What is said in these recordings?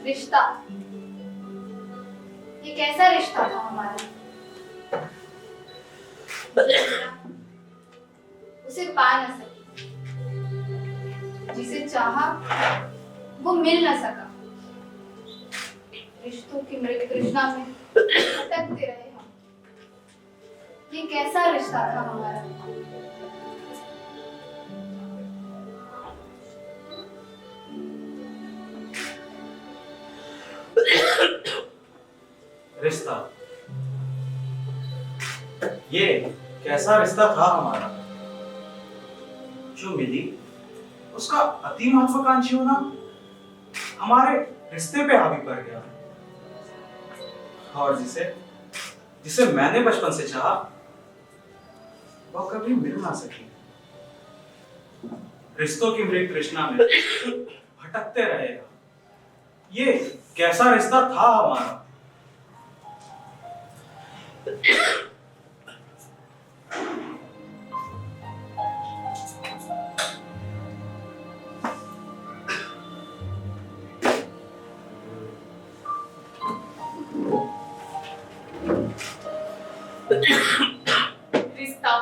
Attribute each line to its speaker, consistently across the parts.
Speaker 1: रिश्ता, ये कैसा रिश्ता था हमारा? उसे पा न सकी, जिसे चाहा वो मिल न सका। रिश्तों की मृग तृष्णा में भटकते रहे हम। ये कैसा रिश्ता था हमारा?
Speaker 2: रिश्ता, ये कैसा रिश्ता था हमारा? जो मिली उसका अति महत्वाकांक्षी होना हमारे रिश्ते पे हावी पड़ गया, और जिसे जिसे मैंने बचपन से चाहा वह कभी मिल ना सकी। रिश्तों की मृग तृष्णा में भटकते रहेगा। ये कैसा रिश्ता था हमारा?
Speaker 3: रिश्ता,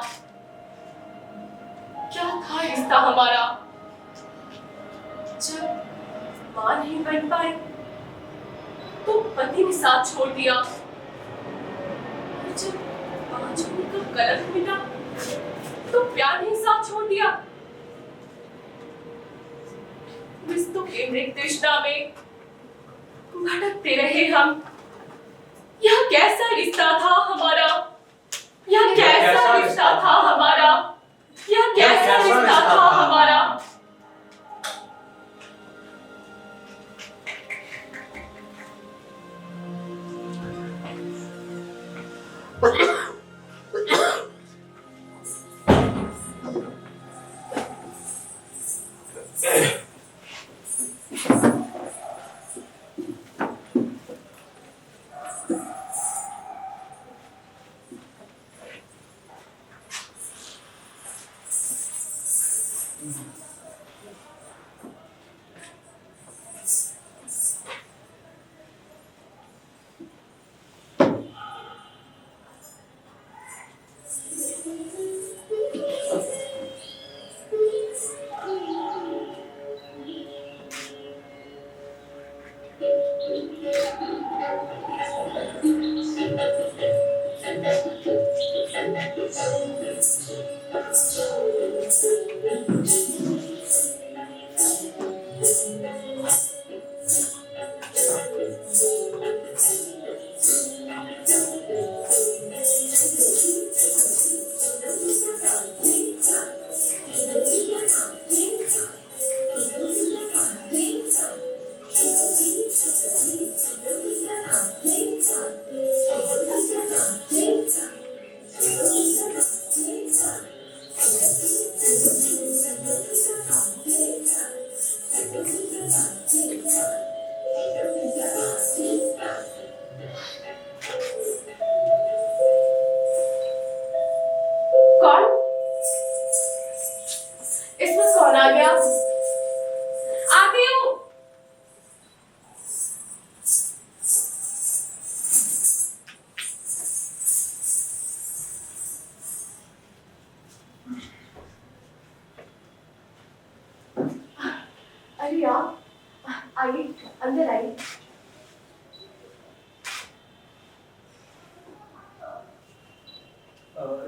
Speaker 3: क्या था रिश्ता हमारा? जब मां नहीं बन पाए तो पति ने साथ छोड़ दिया, और जब मां छोड़ने का कलंक मिटा तो प्यार ने साथ छोड़ दिया। रिश्तों के मृग तृष्णा में भटकते रहे हम। यह कैसा रिश्ता था हमारा? यह कैसा रिश्ता था हमारा? यह कैसा रिश्ता था हमारा? अरे आप आइए, अंदर आइए।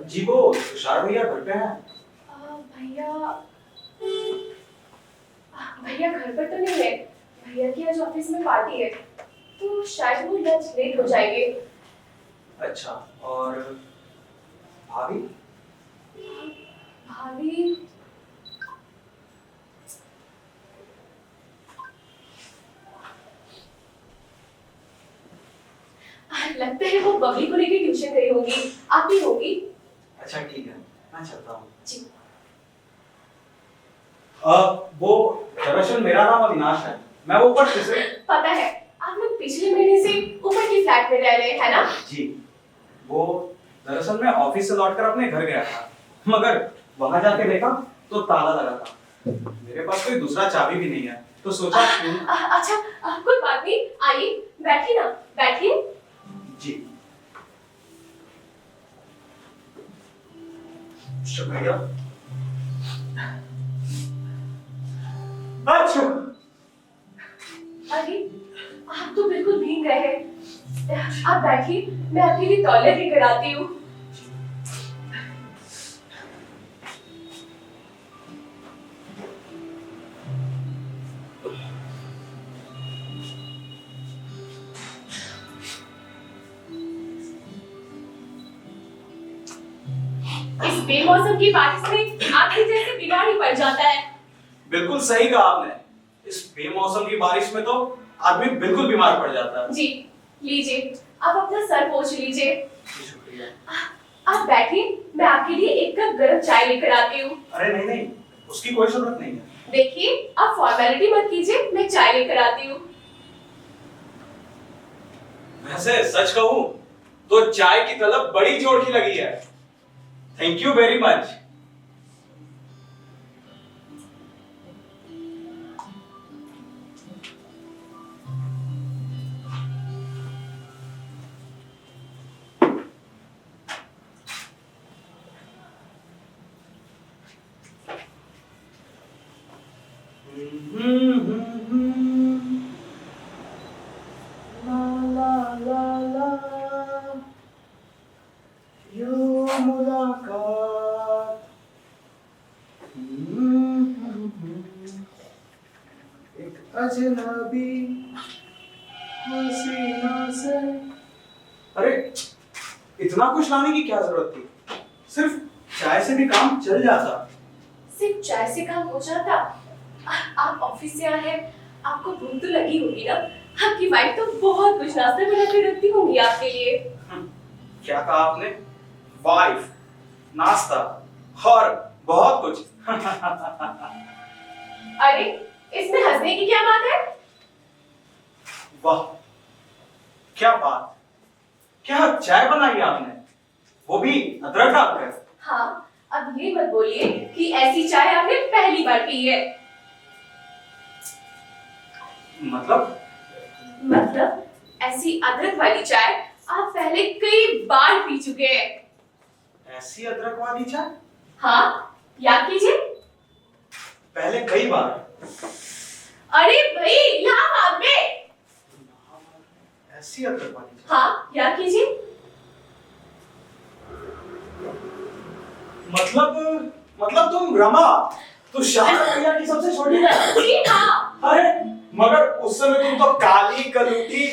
Speaker 2: जी वो तुषार भैया घर पे हैं?
Speaker 3: भैया भैया घर पर तो नहीं है। भैया की आज ऑफिस में पार्टी है तो शायद वो लंच लेट हो जाएंगे।
Speaker 2: अच्छा, और भाभी?
Speaker 3: भाभी लगता है वो बबली को लेकर ट्यूशन गई होगी, आती होगी।
Speaker 2: अच्छा ठीक है, मैं चलता हूँ।
Speaker 3: जी।
Speaker 2: वो दरअसल मेरा नाम अविनाश है, मैं ऊपर से।
Speaker 3: पता है, आप लोग पिछले महीने से ऊपर की फ्लैट में रह रहे हैं, है ना?
Speaker 2: जी, वो दरअसल मैं ऑफिस से लौटकर अपने घर गया था, मगर वहां जाके देखा तो ताला लगा था। मेरे पास कोई दूसरा चाबी भी नहीं है, तो सोचा क्यों।
Speaker 3: अच्छा, कोई बात नहीं, आइए बैठिए ना, बैठिए।
Speaker 2: जी शुक्रिया। अच्छा
Speaker 3: अरे आप तो बिल्कुल भीग गए हैं, आप बैठिए, मैं आपके लिए तौलिया लेकर आती हूँ। इस बेमौसम की बारिश में आपके जैसे बीमार ही पड़ जाता है।
Speaker 2: बिल्कुल सही कहा आपने, इस बेमौसम की बारिश में तो आदमी बिल्कुल बीमार पड़ जाता है।
Speaker 3: जी लीजिए, आप अपना सर पोंछ लीजिए।
Speaker 2: शुक्रिया।
Speaker 3: आप बैठिए, मैं आपके लिए एक कप गर्म चाय लेकर आती हूँ।
Speaker 2: अरे नहीं नहीं, उसकी कोई जरूरत नहीं है।
Speaker 3: देखिए, आप फॉर्मेलिटी मत कीजिए, मैं चाय लेकर आती हूँ।
Speaker 2: वैसे सच कहूं तो चाय की तलब बड़ी जोर की लगी है। Thank you very much. ला ला ला ला यो मुलाकात। एक अजनबी हसीना से। अरे इतना कुछ लाने की क्या जरूरत थी, सिर्फ चाय से भी काम चल जाता।
Speaker 3: सिर्फ चाय से काम हो जाता? आप ऑफिस से आए हैं, आपको भूख तो लगी होगी ना? आपकी वाइफ तो बहुत कुछ नाश्ता बना के रखती होंगी आपके लिए।
Speaker 2: क्या कहा आपने? वाइफ, नाश्ता और बहुत कुछ।
Speaker 3: अरे इसमें हंसने की क्या बात है?
Speaker 2: वाह क्या बात, क्या चाय बनाई आपने, वो भी अदरक डालकर।
Speaker 3: हाँ, अब ये मत बोलिए कि ऐसी चाय आपने पहली बार पी है। मतलब ऐसी अदरक वाली चाय आप पहले कई बार पी चुके हैं।
Speaker 2: ऐसी अदरक वाली चाय?
Speaker 3: हाँ, याद कीजिए।
Speaker 2: पहले कई बार?
Speaker 3: अरे भाई, इलाहाबाद में।
Speaker 2: ऐसी अदरक वाली चाय?
Speaker 3: हाँ, याद कीजिए।
Speaker 2: मतलब तुम रमा, तो शाहरुख भैया की सबसे छोटी बहन?
Speaker 3: जी हाँ।
Speaker 2: अरे मगर उस समय तुम तो काली कलूटी।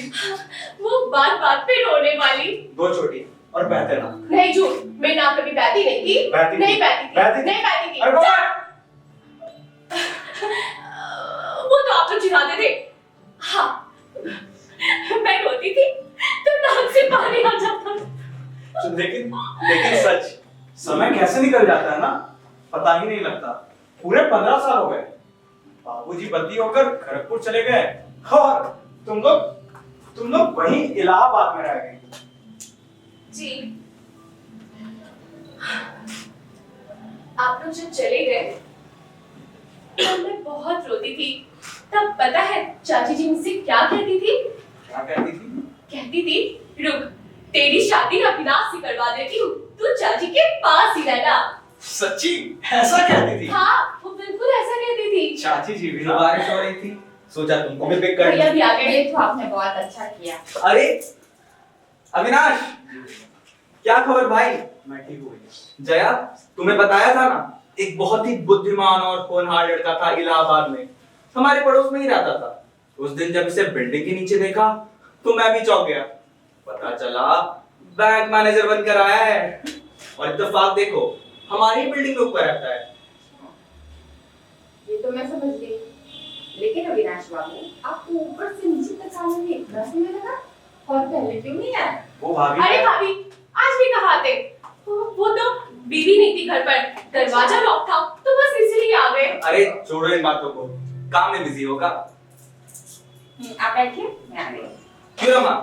Speaker 3: वो बात बात पे रोने वाली।
Speaker 2: दो छोटी और बहते ना।
Speaker 3: नहीं झूठ, मैं ना कभी बहती नहीं थी।
Speaker 2: बहती
Speaker 3: नहीं
Speaker 2: थी।
Speaker 3: बहती थी।
Speaker 2: बहती थी।
Speaker 3: नहीं बहती थी।
Speaker 2: अरे बाबा!
Speaker 3: वो तो आप लोग चिढ़ाते थे। हाँ, मैं रोती थी तो नाक से पानी आ जाता था।
Speaker 2: लेकिन सच, समय कैसे निकल जाता है ना, पता ही नहीं लगता। पूरे 15 साल हो गए, बाबूजी बदली होकर खड़गपुर चले गए और तुम लोग वहीं इलाहाबाद में रह गए।
Speaker 3: जी, आप लोग जब चले गए तब मैं बहुत रोती थी। तब पता है चाची जी मुझसे क्या कहती थी?
Speaker 2: क्या कहती थी?
Speaker 3: कहती थी, रुक, तेरी शादी अविनाश से करवा देती हूँ, तू चाची के पास ही रहना।
Speaker 2: सच्ची ऐसा कहती थी?
Speaker 3: हाँ, वो बिल्कुल ऐसा कहती थी।
Speaker 2: चाची जी भी
Speaker 4: तो बारिश हो रही थी, सोचा तुमको भी पिक कर
Speaker 3: भैया भी आ गए।
Speaker 1: ये तो आपने बहुत अच्छा किया।
Speaker 4: अरे अविनाश, क्या खबर भाई?
Speaker 2: मैं ठीक हूँ भैया।
Speaker 4: जया, तुम्हें बताया था ना, एक बहुत ही बुद्धिमान और होनहार लड़का था इलाहाबाद में, हमारे पड़ोस में ही रहता था। उस दिन जब इसे बिल्डिंग के नीचे देखा तो मैं भी चौंक गया। पता चला बैंक मैनेजर बनकर आया है और इत्तेफाक देखो, हमारी बिल्डिंग के ऊपर रहता है।
Speaker 1: ये तो मैं समझ गई, लेकिन अविनाश बाबू, आपको ऊपर से नीचे तक आने में इतना समय लगा और पहले क्यों नहीं आया?
Speaker 2: वो भाभी।
Speaker 3: अरे भाभी, आज भी कहाँ थे? वो तो बीवी नहीं थी घर पर, दरवाजा लॉक था तो बस इसलिए आ गए।
Speaker 4: अरे छोड़ो इन बातों को, काम में बिजी होगा।
Speaker 1: आप बैठिए, मैं आ गई।
Speaker 4: क्यों रमा,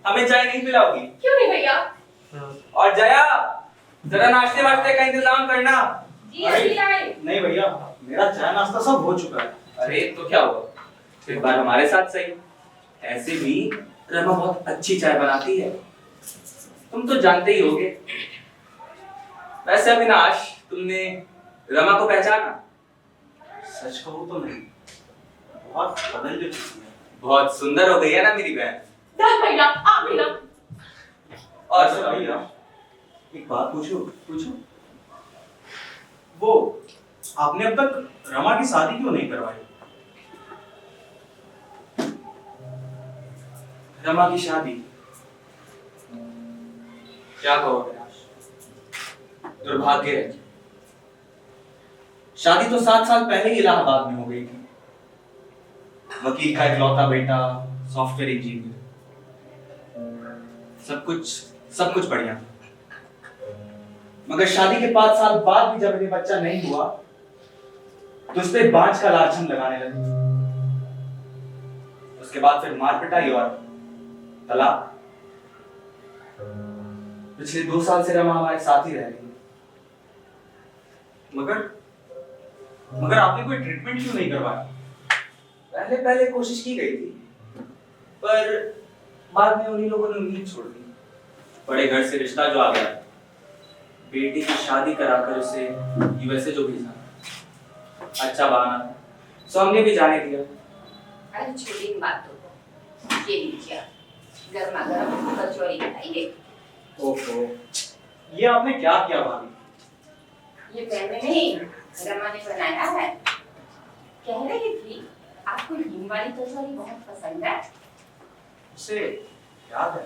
Speaker 4: हमें चाय नहीं पिलाओगी?
Speaker 3: क्यों नहीं भैया?
Speaker 4: और जया, जरा नाश्ते वास्ते का इंतजाम करना।
Speaker 1: जी अभी लाए।
Speaker 2: नहीं भैया, मेरा चाय नाश्ता सब हो चुका है।
Speaker 4: अरे तो क्या हुआ, तो एक बार हमारे साथ सही। ऐसे भी रमा बहुत अच्छी चाय बनाती है, तुम तो जानते ही होगे। वैसे अविनाश, तुमने रमा को पहचाना?
Speaker 2: सच कहूँ तो नहीं, बहुत बदल जो चुकी है।
Speaker 4: बहुत सुंदर हो गई है ना मेरी बहन।
Speaker 3: धर भैया, आप भी ना।
Speaker 4: और
Speaker 2: अच्छा
Speaker 4: सुनाओ।
Speaker 2: भैया, एक बात पूछूं? वो आपने अब तक रमा की शादी क्यों नहीं करवाई?
Speaker 4: रमा की शादी? क्या कहो अविनाश, दुर्भाग्य है। शादी तो 7 साल पहले ही इलाहाबाद में हो गई थी। वकील का इकलौता बेटा, सॉफ्टवेयर इंजीनियर, सब कुछ बढ़िया था। मगर शादी के 5 साल बाद भी जब इन्हें बच्चा नहीं हुआ तो उस पे बांझ का लालचन लगाने लगे। उसके बाद फिर मार पिटाई और तलाक। पिछले 2 साल से रमा हमारे साथ ही रह रही है।
Speaker 2: मगर आपने कोई ट्रीटमेंट क्यों नहीं करवाया?
Speaker 4: पहले कोशिश की गई थी, पर बाद में उन्हीं लोगों ने उम्मीद छोड़ दी। बड़े घर से रिश्ता जो आ गया, बेटी की शादी कराकर उसे यूएसए जो भेजना, अच्छा बहाना था, सो हमने भी जाने दिया।
Speaker 1: अरे छोटी इन बातों को, ये लीजिए गर्मा गर्म कचौरी खाइए।
Speaker 2: ओहो, ये आपने क्या किया भाभी?
Speaker 1: ये मैंने नहीं, रमा ने बनाया है। कह रही थी आपको हींग वाली कचौरी बहुत पसंद है।
Speaker 2: उसे याद है?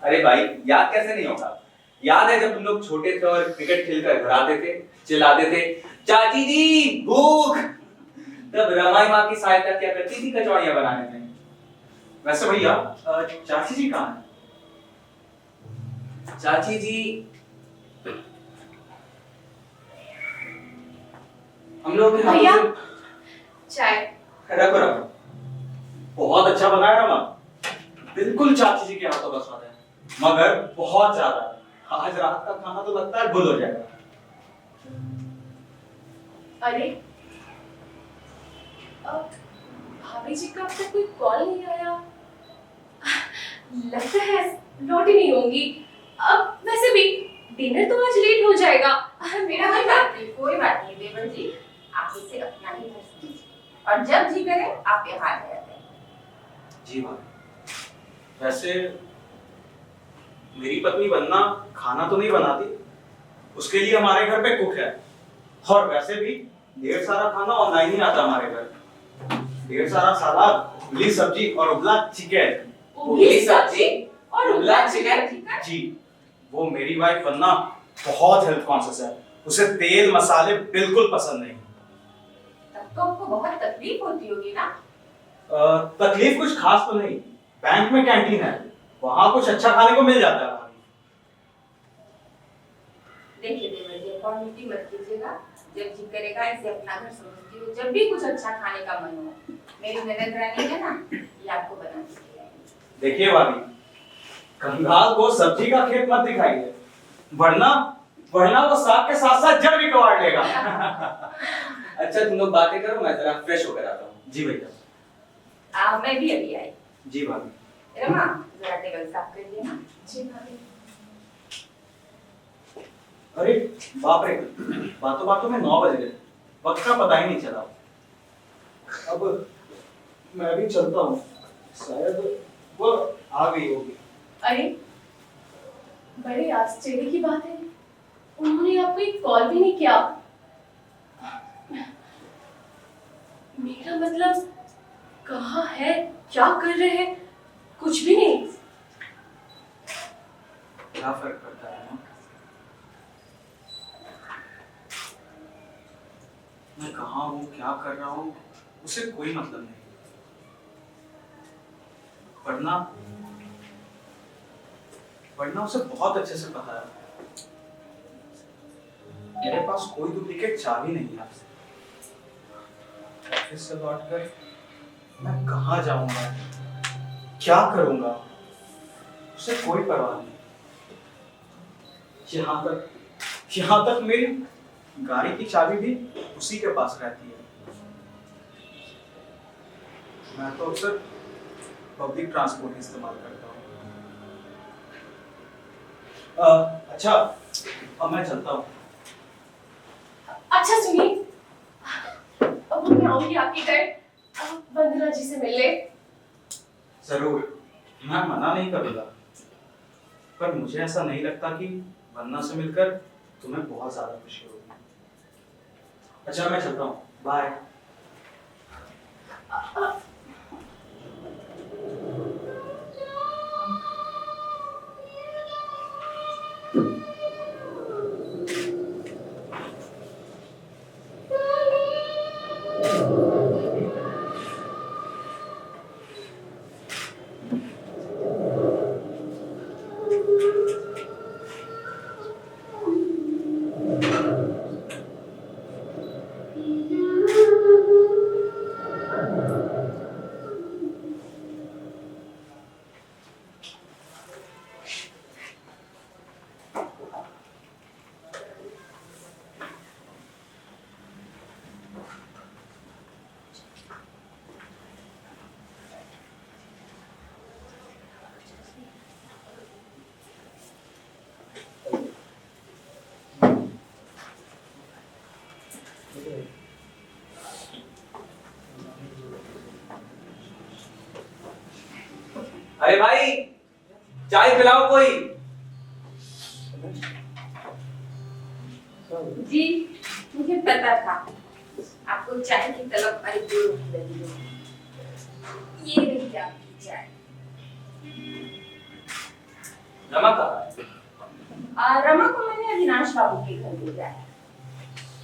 Speaker 4: अरे भाई, याद कैसे नहीं होगा। याद है जब तुम लोग छोटे थे और क्रिकेट खेलकर घर आते थे, चिल्लाते थे, चाची जी भूख। तब रमाई माँ की सहायता क्या करती थी कचौड़ियां बनाने में।
Speaker 2: वैसे भैया, चाची जी कहाँ हैं?
Speaker 4: चाची जी हम लोग के
Speaker 3: भैया,
Speaker 4: हाथों
Speaker 3: चाय।
Speaker 4: से रखो रखो।
Speaker 2: बहुत अच्छा बनाया रमा, बिल्कुल चाची जी के हाथों का स्वाद है, मगर बहुत ज्यादा। आज रात का खाना तो लगता है गुल हो जाएगा।
Speaker 3: अरे भाभी जी का अब तक कोई कॉल नहीं आया। लगता है लौट ही नहीं होंगी। अब वैसे भी डिनर तो आज लेट हो जाएगा। मेरा
Speaker 1: कोई बात नहीं देवर जी, आप इसे अपना ही घर समझिए और जब जी करे आप यहाँ आ जाते हैं।
Speaker 2: जी भाभी, वैसे मेरी पत्नी बनना खाना तो नहीं बनाती, उसके लिए हमारे घर पे कुक है। और वैसे भी ढेर सारा खाना ऑनलाइन ही आता हमारे घर। ढेर सारा सलाद, उबली सब्जी और उबला चिकन।
Speaker 3: उबली सब्जी और उबला चिकन।
Speaker 2: जी, वो मेरी वाइफ बनना बहुत हेल्थ कॉन्शियस है, उसे तेल मसाले बिल्कुल पसंद नहीं।
Speaker 1: तब तो आपको बहुत तकलीफ होती होगी ना?
Speaker 2: तकलीफ कुछ खास तो नहीं, बैंक में कैंटीन है, वहां कुछ अच्छा खाने को मिल जाता है।
Speaker 1: देखिए देवर जी, क्वांटिटी मत कीजिएगा। जब जी करेगा इसे अपना घर समझती हो। जब भी कुछ अच्छा खाने का मन हो, मेरी ननद रानी है ना, ये आपको बना के खिलाएगी।
Speaker 2: देखिए भाभी, कंगाल को सब्जी का खेत मत दिखाइए, वरना वो साग के साथ साथ जड़ भी कबाड़ लेगा।
Speaker 4: अच्छा तुम लोग बातें करो, मैं जरा फ्रेश होकर आता हूँ।
Speaker 2: जी भैया।
Speaker 1: मैं भी अभी आई।
Speaker 2: जी भाभी।
Speaker 1: रमा जरा टेबल साफ कर देना।
Speaker 3: जी भाभी।
Speaker 2: अरे बाप रे, बातों बातों में 9 बज गए, वक्त का पता ही नहीं चला। अब मैं भी चलता हूँ, शायद वो आ गई होगी।
Speaker 3: अरे बड़े आश्चर्य की बात है, उन्होंने आपको एक कॉल भी नहीं किया। मेरा मतलब कहाँ है, क्या कर रहे हैं, कुछ भी नहीं।
Speaker 2: क्या फर्क पड़ता है ना? मैं कहाँ हूँ, क्या कर रहा हूँ, उसे कोई मतलब नहीं। वरना उसे बहुत अच्छे से पता है मेरे पास कोई डुप्लीकेट चाबी नहीं है। ऑफिस से लौटकर मैं कहाँ जाऊंगा, क्या करूंगा, उसे कोई परवाह नहीं। यहाँ तक मेरी गाड़ी की चाबी भी उसी के पास रहती है। मैं तो अक्सर पब्लिक ट्रांसपोर्ट इस्तेमाल करता हूँ। अच्छा, अब मैं चलता हूँ।
Speaker 3: अच्छा सुनिए, अब मैं आऊंगी आपके घर वंदना जी से मिलने।
Speaker 2: जरूर, मैं मना नहीं करूँगा, पर मुझे ऐसा नहीं लगता कि वंदना से मिलकर तुम्हें बहुत ज्यादा खुशी होगी। अच्छा, मैं चलता हूँ, बाय।
Speaker 4: अरे भाई, चाय पिलाओ कोई।
Speaker 1: जी, मुझे पता था आपको चाय की तलब बड़ी जोर की लगी होगी। ये रही आपकी चाय।
Speaker 4: रमा कहाँ है?
Speaker 1: रमा को मैंने अविनाश बाबू के घर भेजा है।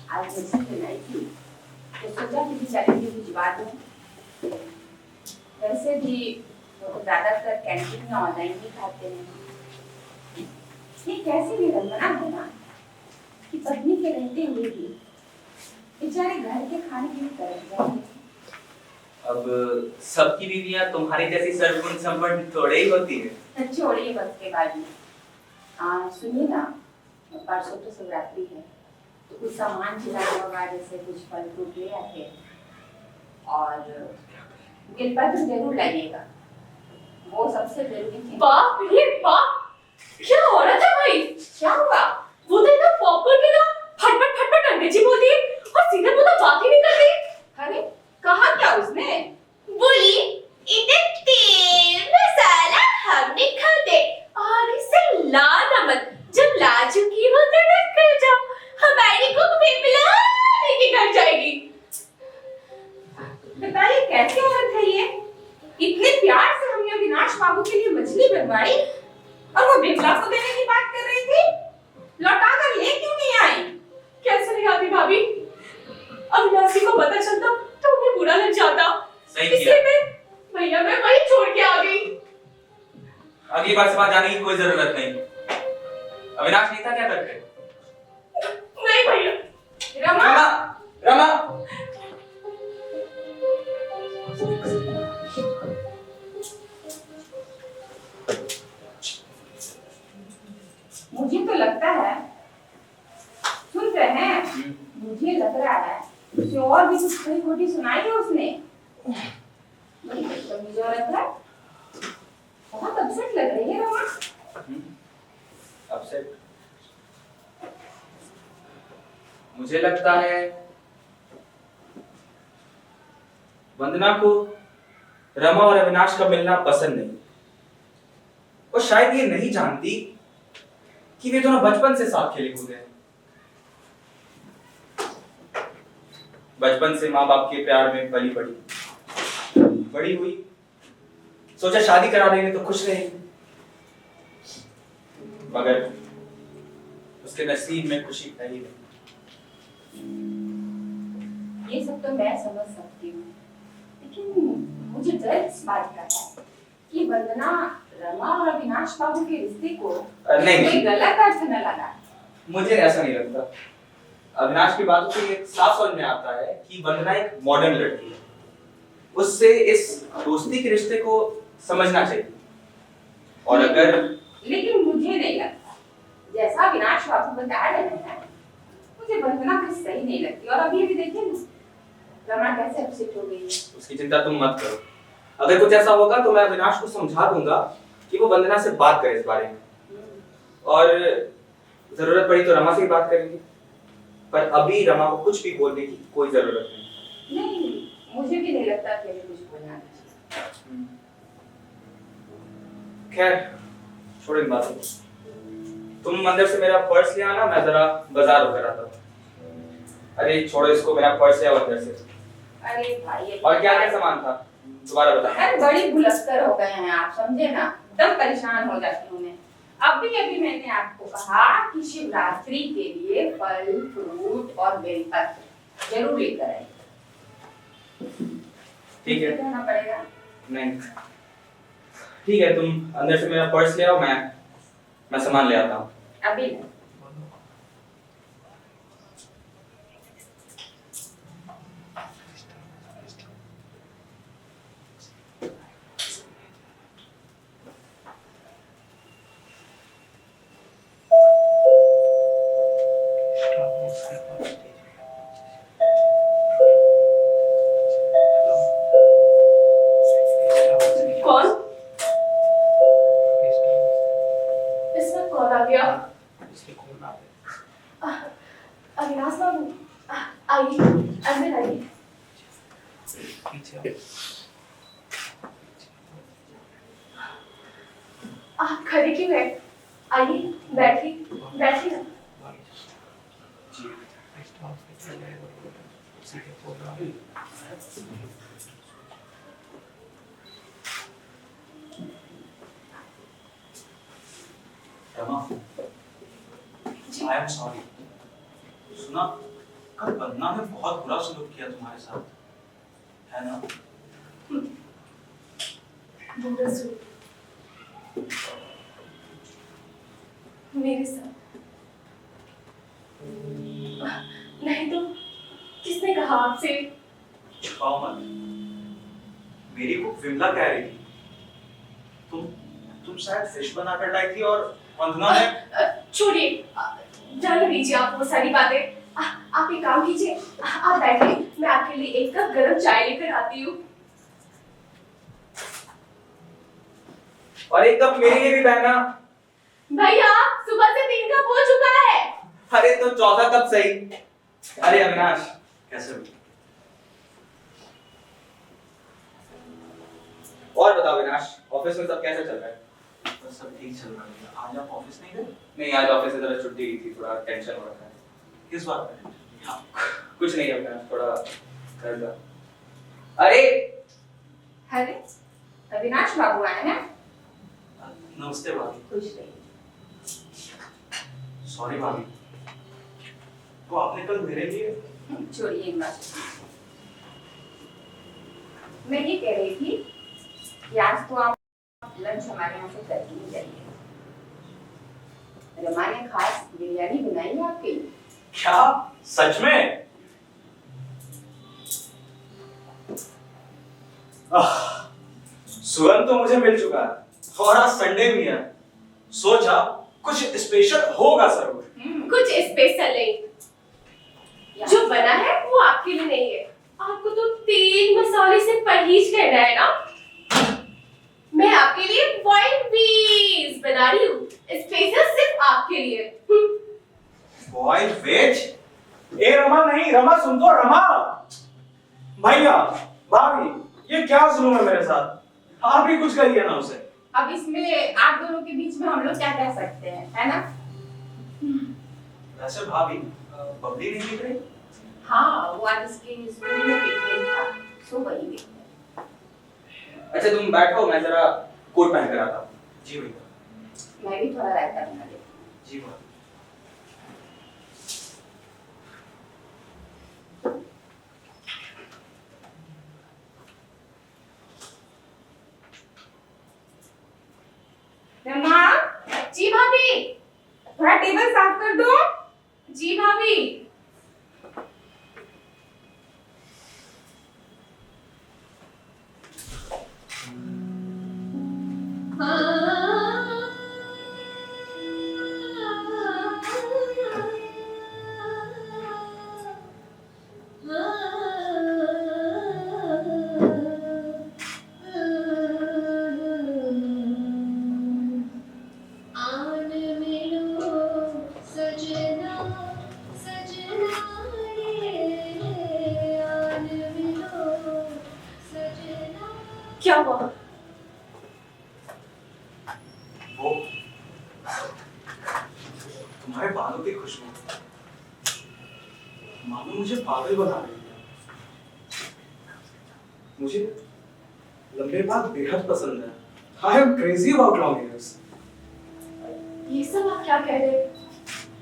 Speaker 1: आज मछली बनाई थी तो सोचा कि बेचारे की भिजवा दूं। वैसे भी वो तो ज्यादातर कैंटीन में ऑनलाइन ही खाते हैं। ये कैसी विडंबना है ना कि पत्नी के रहते हुए भी बेचारे घर के खाने के लिए तरस जाते हैं।
Speaker 4: अब सबकी बीवियां तुम्हारी जैसी सरगुण संपन्न थोड़े ही होती है।
Speaker 1: छोड़िए बस के बाजू। सुनिए ना, परसों तो शिवरात्रि है तो कुछ सामान खिलाना होगा, जैसे कुछ फल फ्रूट ले आते और बेलपत्र जरूर लाइएगा, वो सबसे जरूरी चीज।
Speaker 3: बाप रे बाप, क्या हो रहा था भाई?
Speaker 1: क्या हुआ?
Speaker 3: वो तो एकदम पॉपकॉर्न की तरह फटफट फटफट अंग्रेजी बोलती है और सीधे मुंह तो बात ही नहीं करती।
Speaker 1: अरे कहा क्या उसने?
Speaker 3: बोली इधर तेल मसाला हम नहीं खाते और इसे ला नमक, जब ला चुकी हो तो रख कर जाओ, हमारी कुक बिमला के घर जाएगी।
Speaker 1: बताइए कैसी औरत है ये? इतने प्यार से हमने अविनाश बाबू के लिए मछली बनवाई और वो बिमला को देने की बात कर रही थी। लौटा कर ले क्यों नहीं आई?
Speaker 3: कैसे नहीं आती भाभी? अविनाशी को पता चलता तो उन्हें बुरा लग जाता।
Speaker 4: सही किया।
Speaker 3: इसलिए भैया मैं वही छोड़ के आ गई।
Speaker 4: अगली बार से वहां जाने की कोई जरूरत नहीं। अविनाश नहीं था क्या करते?
Speaker 3: नहीं भैया।
Speaker 1: रमा,
Speaker 4: रमा, रमा।
Speaker 1: मुझे तो लगता है, सुन रहे हैं, मुझे लग रहा है कि और भी कुछ खरी खोटी सुनाई है उसने। बड़ी बदतमीज औरत है। बहुत अपसेट लग रही है रमा।
Speaker 4: अपसेट? मुझे लगता है वंदना को रमा और अविनाश का मिलना पसंद नहीं, और शायद ये नहीं जानती कि वे दोनों बचपन से साथ खेले कूदे हैं। बचपन से माँ बाप के प्यार में पली बड़ी हुई, सोचा शादी करा देंगे तो खुश रहेगी, मगर उसके नसीब में खुशी है ही नहीं।
Speaker 1: ये सब तो मैं समझ सकती हूँ, लेकिन मुझे डर इस बात का है कि वंदना रमा और अविनाश बाबू के रिश्ते को
Speaker 4: नहीं,
Speaker 1: कोई गलत अर्थ न लगा।
Speaker 4: मुझे ऐसा नहीं लगता। अविनाश की बातों से ये साफ समझ में आता है कि वंदना एक मॉडर्न लड़की है, उससे इस दोस्ती के रिश्ते को समझना चाहिए। और अगर
Speaker 1: लेकिन मुझे नहीं लगता, जैसा अविनाश बाबू बता रहे हैं, मुझे वंदना भी सही नहीं लगती। और अभी अभी देखिए रमा कैसे अपसेट हो गई है।
Speaker 4: उसकी चिंता तुम मत करो, अगर कुछ ऐसा होगा तो मैं अविनाश को समझा दूंगा कि वो वंदना से बात करे इस बारे में, और जरूरत पड़ी तो रमा से ही बात करेंगे। पर अभी रमा को कुछ भी बोलने की कोई जरूरत नहीं।
Speaker 1: नहीं, मुझे भी नहीं लगता कि अभी कुछ बोलना चाहिए।
Speaker 4: खैर छोड़ो इन बातों को। तुम अंदर से मेरा पर्स ले आना, मैं जरा बाजार होकर आता हूँ। अरे छोड़ो इसको, मेरा पर्स ले आओ अंदर से।
Speaker 1: अरे भाई,
Speaker 4: और क्या क्या सामान था दोबारा बता।
Speaker 1: अरे बड़ी भुलक्कर हो गए हैं आप, समझे ना, एकदम परेशान हो जाती हूँ मैं। अभी अभी मैंने आपको कहा कि शिवरात्रि के लिए फल, फ्रूट और बेलपत्र जरूर लेकर आइए।
Speaker 4: ठीक है,
Speaker 1: रहना पड़ेगा।
Speaker 4: नहीं ठीक है, तुम अंदर से मेरा पर्स ले आओ, मैं सामान ले आता हूँ।
Speaker 1: अभी नहीं।
Speaker 3: कौन? इसमें कौन आ गया? अविनाश बाबू, आइए, अंदर आइए। आप खड़े क्यों हैं? आइए, बैठिए, बैठिए ना।
Speaker 2: Rama, I am sorry. सुना, कल वंदना ने बहुत बुरा सलूक किया तुम्हारे साथ, है ना?
Speaker 3: बुरा सलूक मेरे साथ? नहीं तो किसने कहा आपसे?
Speaker 2: छुपाओ मत। मेरी कुक विमला कह रही थी तुम शायद फिश बनाकर लाई थी और वंदना ने।
Speaker 3: छोड़िए, जाने दीजिए आप वो सारी बातें। आप एक काम कीजिए, आप बैठिए, मैं आपके लिए एक कप गरम चाय लेकर आती हूँ।
Speaker 4: और एक कप मेरे लिए भी बहना।
Speaker 3: भैया, सुबह से 3 कप हो चुका है।
Speaker 4: अरे तो चौथा कप सही। अरे अविनाश,
Speaker 2: कैसे हो?
Speaker 4: और बताओ अविनाश, ऑफिस में सब कैसे चल रहा है?
Speaker 2: बस सब ठीक चल रहा है। आज आप ऑफिस नहीं गए?
Speaker 4: नहीं, आज ऑफिस से जरा छुट्टी ली थी, थोड़ा टेंशन हो रहा है।
Speaker 2: किस बात में?
Speaker 4: कुछ नहीं अविनाश, थोड़ा घर का। अरे
Speaker 1: अरे, अविनाश बाबू आए हैं?
Speaker 2: नमस्ते भाभी।
Speaker 1: खुश रहिए।
Speaker 2: सॉरी भाभी, तो आपने कल मेरे लिए।
Speaker 1: छोड़िए इन बातों को। मैं ये कह रही थी कि आज तो आप लंच हमारे यहाँ से करके ही जाइए। रमा ने खास बिरयानी बनाई है आपके लिए।
Speaker 2: क्या सच में? सुगंध तो मुझे मिल चुका है और आज संडे भी है, सोचा कुछ स्पेशल होगा जरूर।
Speaker 3: कुछ स्पेशल नहीं, जो बना है वो आपके लिए नहीं है। आपको तो तेल मसाले से परहेज करना है ना। मैं आपके लिए वाइन बीज बना रही हूँ, स्पेशल सिर्फ आपके लिए।
Speaker 2: Boiled veg? ए रमा, नहीं रमा, सुन तो रमा। भैया, भाभी, ये क्या जुल्म है मेरे साथ? आप ही कुछ करिए ना उसे।
Speaker 1: अब इसमें आप दोनों के बीच में हम लोग क्या कह सकते हैं, है ना?
Speaker 2: वैसे भाभी, बबली नहीं दिख रही?
Speaker 1: हाँ, वो आज इसके स्कूल में पिकनिक था, सो वही देखते हैं।
Speaker 4: अच्छा तुम बैठो, मैं जरा कोट पहन कर आता हूँ।
Speaker 2: जी भैया।
Speaker 1: मैं भी थोड़ा रायता बना देती हूँ।
Speaker 2: जी भाभी।
Speaker 1: रमा, जी भाभी, थोड़ा टेबल साफ कर दो। जी भाभी।
Speaker 2: तुम्हारे बालों की खुशबू मानो मुझे पागल बना रही है। मुझे लंबे बाल बेहद पसंद है। I am crazy about long hairs.
Speaker 3: ये सब आप क्या कह रहे हैं?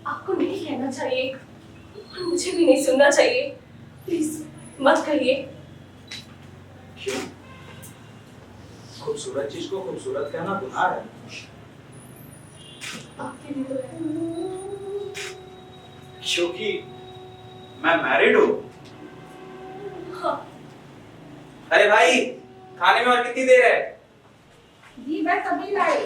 Speaker 3: आपको नहीं कहना चाहिए और मुझे भी नहीं सुनना चाहिए। प्लीज मत कहिए।
Speaker 2: क्यों? खूबसूरत चीज को खूबसूरत कहना गुनाह है।
Speaker 3: आपके लिए तो है।
Speaker 2: क्योंकि मैं मैरिड हूँ।
Speaker 3: हाँ।
Speaker 4: अरे भाई, खाने में और कितनी देर है?
Speaker 1: जी मैं कभी लाई।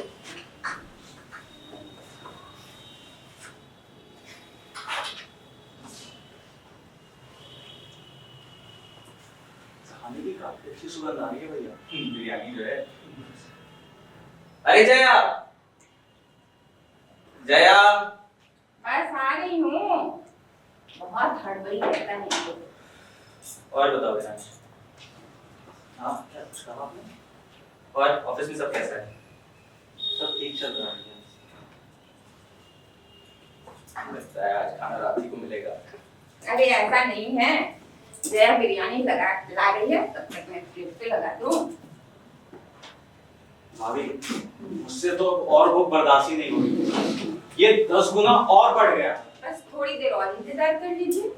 Speaker 2: खाने की काफी अच्छी सुगंध आ रही है भैया।
Speaker 4: बिरयानी जो है। अरे जया, जया,
Speaker 1: बस आ रही हूँ। बहुत हड़बड़ी रहता है इनको।
Speaker 4: और बताओ विनाश,
Speaker 2: हाँ क्या कुछ कहा आपने?
Speaker 4: और ऑफिस में सब कैसा है?
Speaker 2: सब ठीक चल रहा है।
Speaker 4: लगता है आज खाना रात ही को मिलेगा।
Speaker 1: अरे ऐसा नहीं है। जया बिरयानी ला रही है, तब तक मैं फ्रिज पे लगा दूँ।
Speaker 2: भाभी, मुझसे तो और भूख बर्दाश्त ही नहीं हो रही। ये 10 गुना और बढ़ गया।
Speaker 1: बस थोड़ी देर और इंतजार कर लीजिए।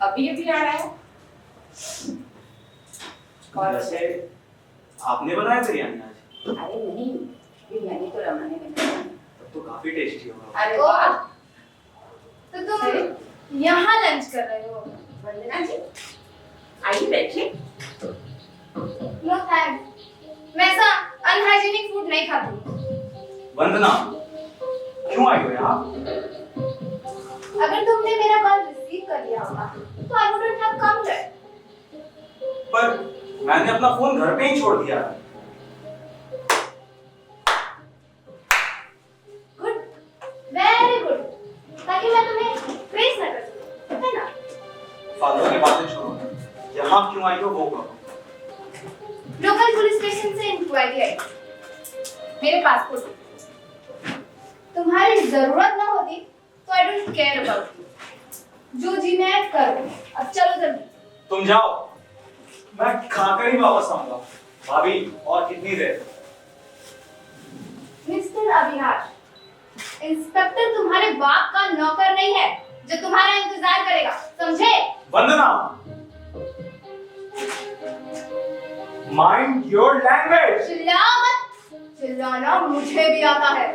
Speaker 1: अभी अभी आ रहा है। और
Speaker 2: वैसे आपने बनाया बिरयानी आज?
Speaker 1: अरे नहीं, बिरयानी तो रमा ने बनाई।
Speaker 2: तब तो काफी टेस्टी होगा।
Speaker 1: अरे वाह।
Speaker 5: तो तुम यहाँ लंच कर रहे हो?
Speaker 1: वंदना जी, आइए बैठिए।
Speaker 5: नो थैंक्स, मैं ऐसा अनहाइजीनिक फूड नहीं खाती।
Speaker 2: वंदना, क्यों आई हो यहाँ?
Speaker 5: अगर तुमने मेरा कॉल रिसीव कर लिया होगा तो I wouldn't have come there.
Speaker 2: पर मैंने अपना फोन घर पे ही छोड़ दिया है।
Speaker 5: गुड, वेरी गुड, ताकि मैं तुम्हें ट्रेस न कर सकूं, है ना?
Speaker 2: फालतू की बातें छोड़ो। यहाँ क्यों आई हो वो कहो।
Speaker 5: लोकल पुलिस स्टेशन से इंक्वायरी आई। मेरे पासपोर्ट तुम्हारी जरूरत ना होती तो I don't care about you. जो जीना है करो। अब चलो जल्दी।
Speaker 2: तुम जाओ, मैं खाकर ही वापस आऊंगा। भाभी, और कितनी देर?
Speaker 5: मिस्टर अविनाश, इंस्पेक्टर तुम्हारे बाप का नौकर नहीं है जो तुम्हारा इंतजार करेगा, समझे?
Speaker 2: वंदना, माइंड योर लैंग्वेज।
Speaker 5: चिल्ला मत, चिल्लाना मुझे भी आता है।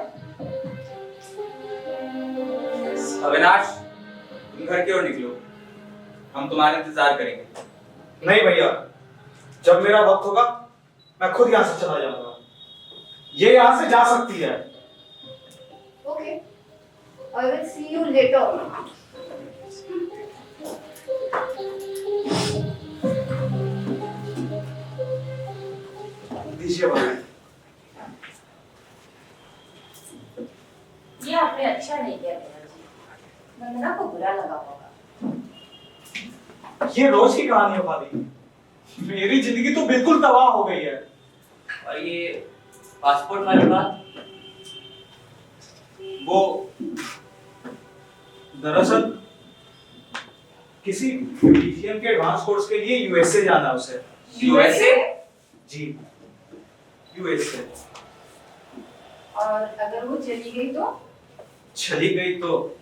Speaker 4: अविनाश, तुम घर की ओर निकलो, हम तुम्हारा इंतजार करेंगे।
Speaker 2: नहीं भैया, जब मेरा वक्त होगा मैं खुद यहाँ से चला जाऊंगा। ये यहाँ से जा सकती है।
Speaker 5: Okay, I will see you later.
Speaker 2: दीजिए भाभी।
Speaker 1: ये आपने अच्छा नहीं किया भैया जी। वंदना को बुरा लगा होगा।
Speaker 2: ये रोज की कहानी है भाभी। मेरी जिंदगी तो बिल्कुल तबाह हो गई है।
Speaker 4: और ये पासपोर्ट वाली बात?
Speaker 2: वो दरअसल किसी म्यूजियम के एडवांस कोर्स के लिए यूएसए जाना है उसे।
Speaker 4: यूएसए?
Speaker 2: जी, यूएसए।
Speaker 1: और अगर वो चली गई तो?
Speaker 2: चली गई तो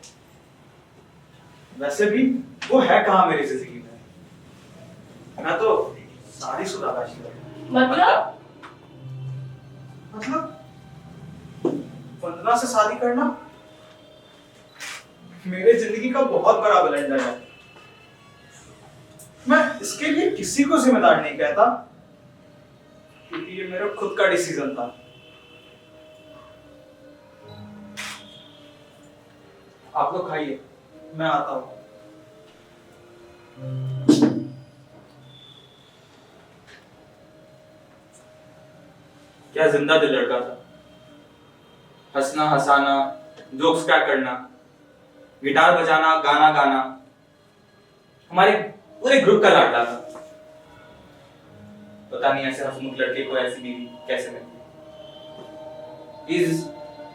Speaker 2: वैसे भी वो है कहाँ मेरी जिंदगी में। मैं तो शादीशुदा बैचलर।
Speaker 3: मतलब?
Speaker 2: वंदना से शादी करना मेरे जिंदगी का बहुत बड़ा ब्लंडर है। मैं इसके लिए किसी को जिम्मेदार नहीं कहता, क्योंकि ये मेरा खुद का डिसीजन था। आप लोग खाइए, मैं आता हूं।
Speaker 4: क्या जिंदा दिल लड़का था। हंसना हंसाना, जोक्स क्रैक करना, गिटार बजाना, गाना गाना, हमारे पूरे ग्रुप का लाडला था। पता नहीं ऐसे हंसमुख लड़के को ऐसी बीवी कैसे मिली।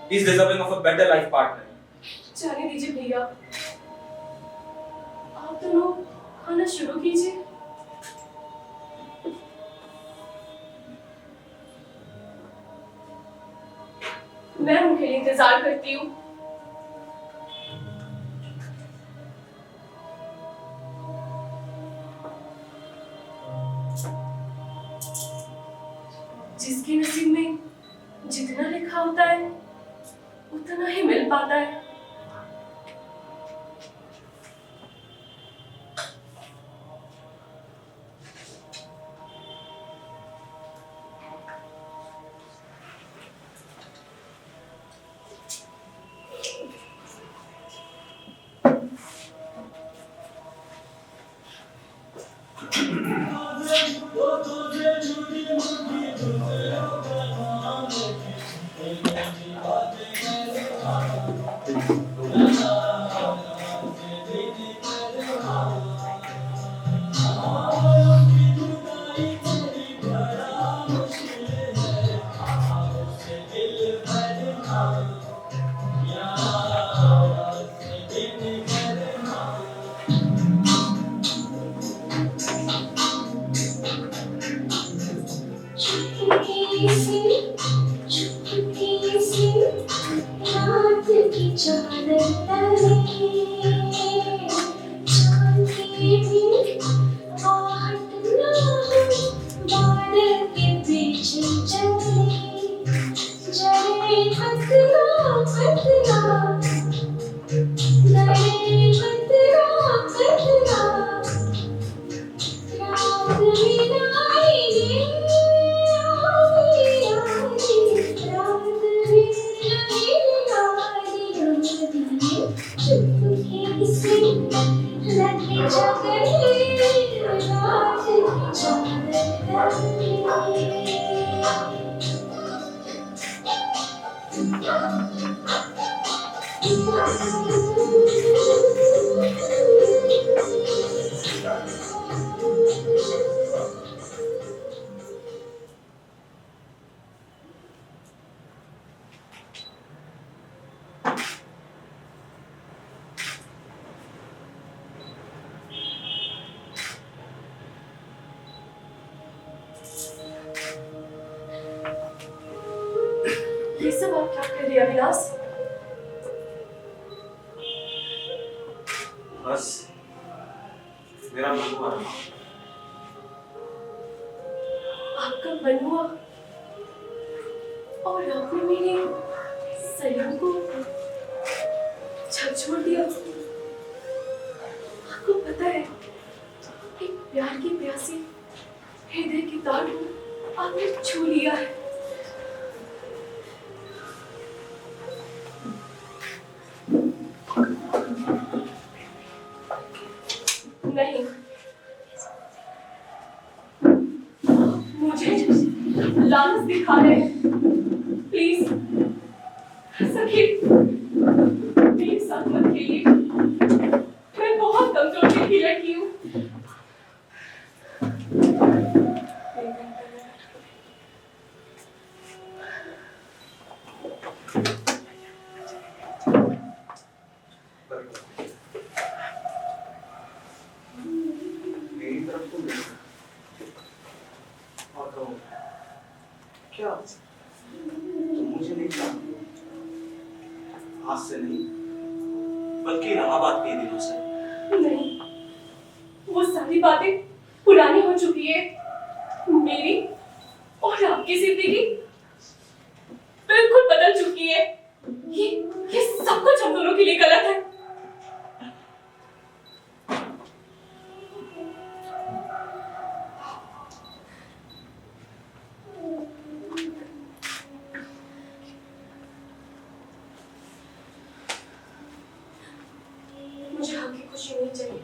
Speaker 4: He's deserving of a better life partner.
Speaker 3: जाने दीजिए भैया, आप दोनों खाना शुरू कीजिए। मैं उनके लिए इंतजार करती हूँ। जिसके नसीब में जितना लिखा होता है उतना ही मिल पाता है। ये सब आप क्या कर रहे हैं अविनाश?
Speaker 2: बस मेरा मन हुआ।
Speaker 3: आपका मन हुआ और आपने मेरे सलीम को छोड़ दिया। आपको पता है, एक प्यार की प्यासी हृदय की तार को आपने छू लिया है। नहीं, मुझे लालच दिखा रहे हैं। प्लीज सखी, मेरे साथ मत खेलिए। मैं बहुत कमजोर दिल की लड़की हूँ।
Speaker 2: मेरी तरफ तो देखो और कहो, क्या तुम मुझे नहीं जानती? आज से नहीं, बल्कि इलाहाबाद के दिनों से।
Speaker 3: नहीं, वो सारी बातें पुरानी हो चुकी है। मेरी और आपकी जिंदगी बिल्कुल बदल चुकी है। ये सब कुछ हम दोनों के लिए गलत है। मुझे आपकी खुशी नहीं चाहिए।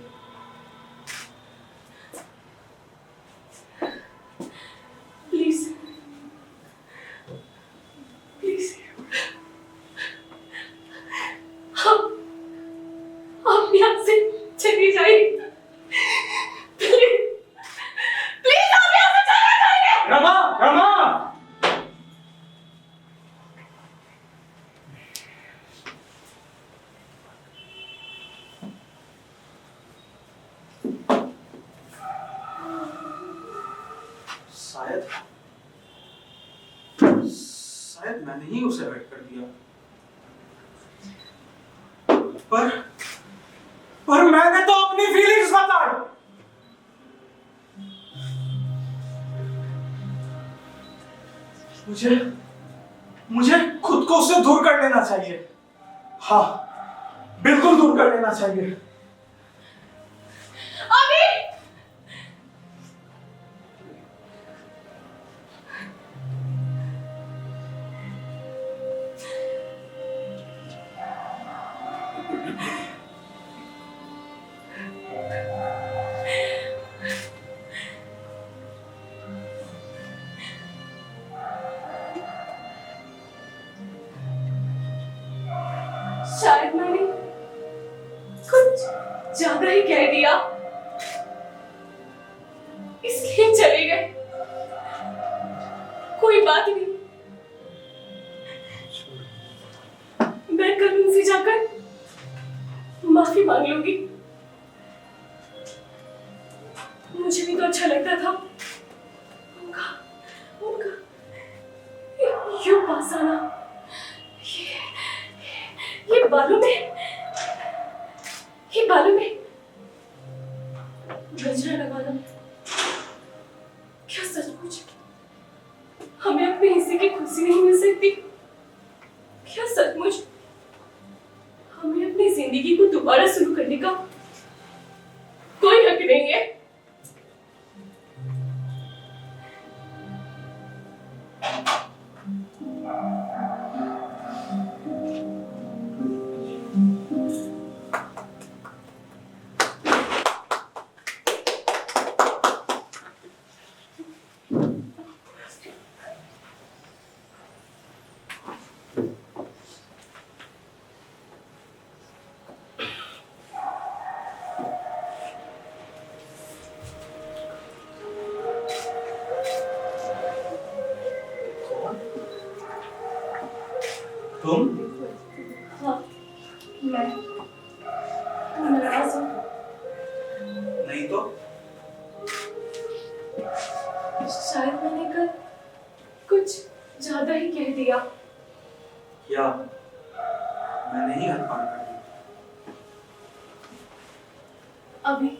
Speaker 3: प्लीज
Speaker 2: शायद मैंने ही उसे हर्ट कर दिया। पर मैंने तो अपनी फीलिंग्स बताई। मुझे खुद को उससे दूर कर लेना चाहिए। हाँ, बिल्कुल दूर कर लेना चाहिए।
Speaker 3: अभी शायद मैंने कुछ ज्यादा ही कह दिया, इसलिए चले गए। कोई बात नहीं, मैं कल उनसे जाकर माफी मांग लूंगी। मुझे भी तो अच्छा लगता था उनका उनका यूं पास आना, ये बालों में गजरा लगाना। क्या सचमुच हमें अपने हिस्से की खुशी नहीं मिल सकती? क्या सचमुच हमें अपनी जिंदगी को दोबारा शुरू करने का कोई हक नहीं है?
Speaker 2: तुम?
Speaker 3: हाँ, मैं नाराज हूँ।
Speaker 2: नहीं तो?
Speaker 3: शायद मैंने कल कुछ ज्यादा ही कह दिया।
Speaker 2: क्या मैंने ही हद पार कर दी?
Speaker 3: अभी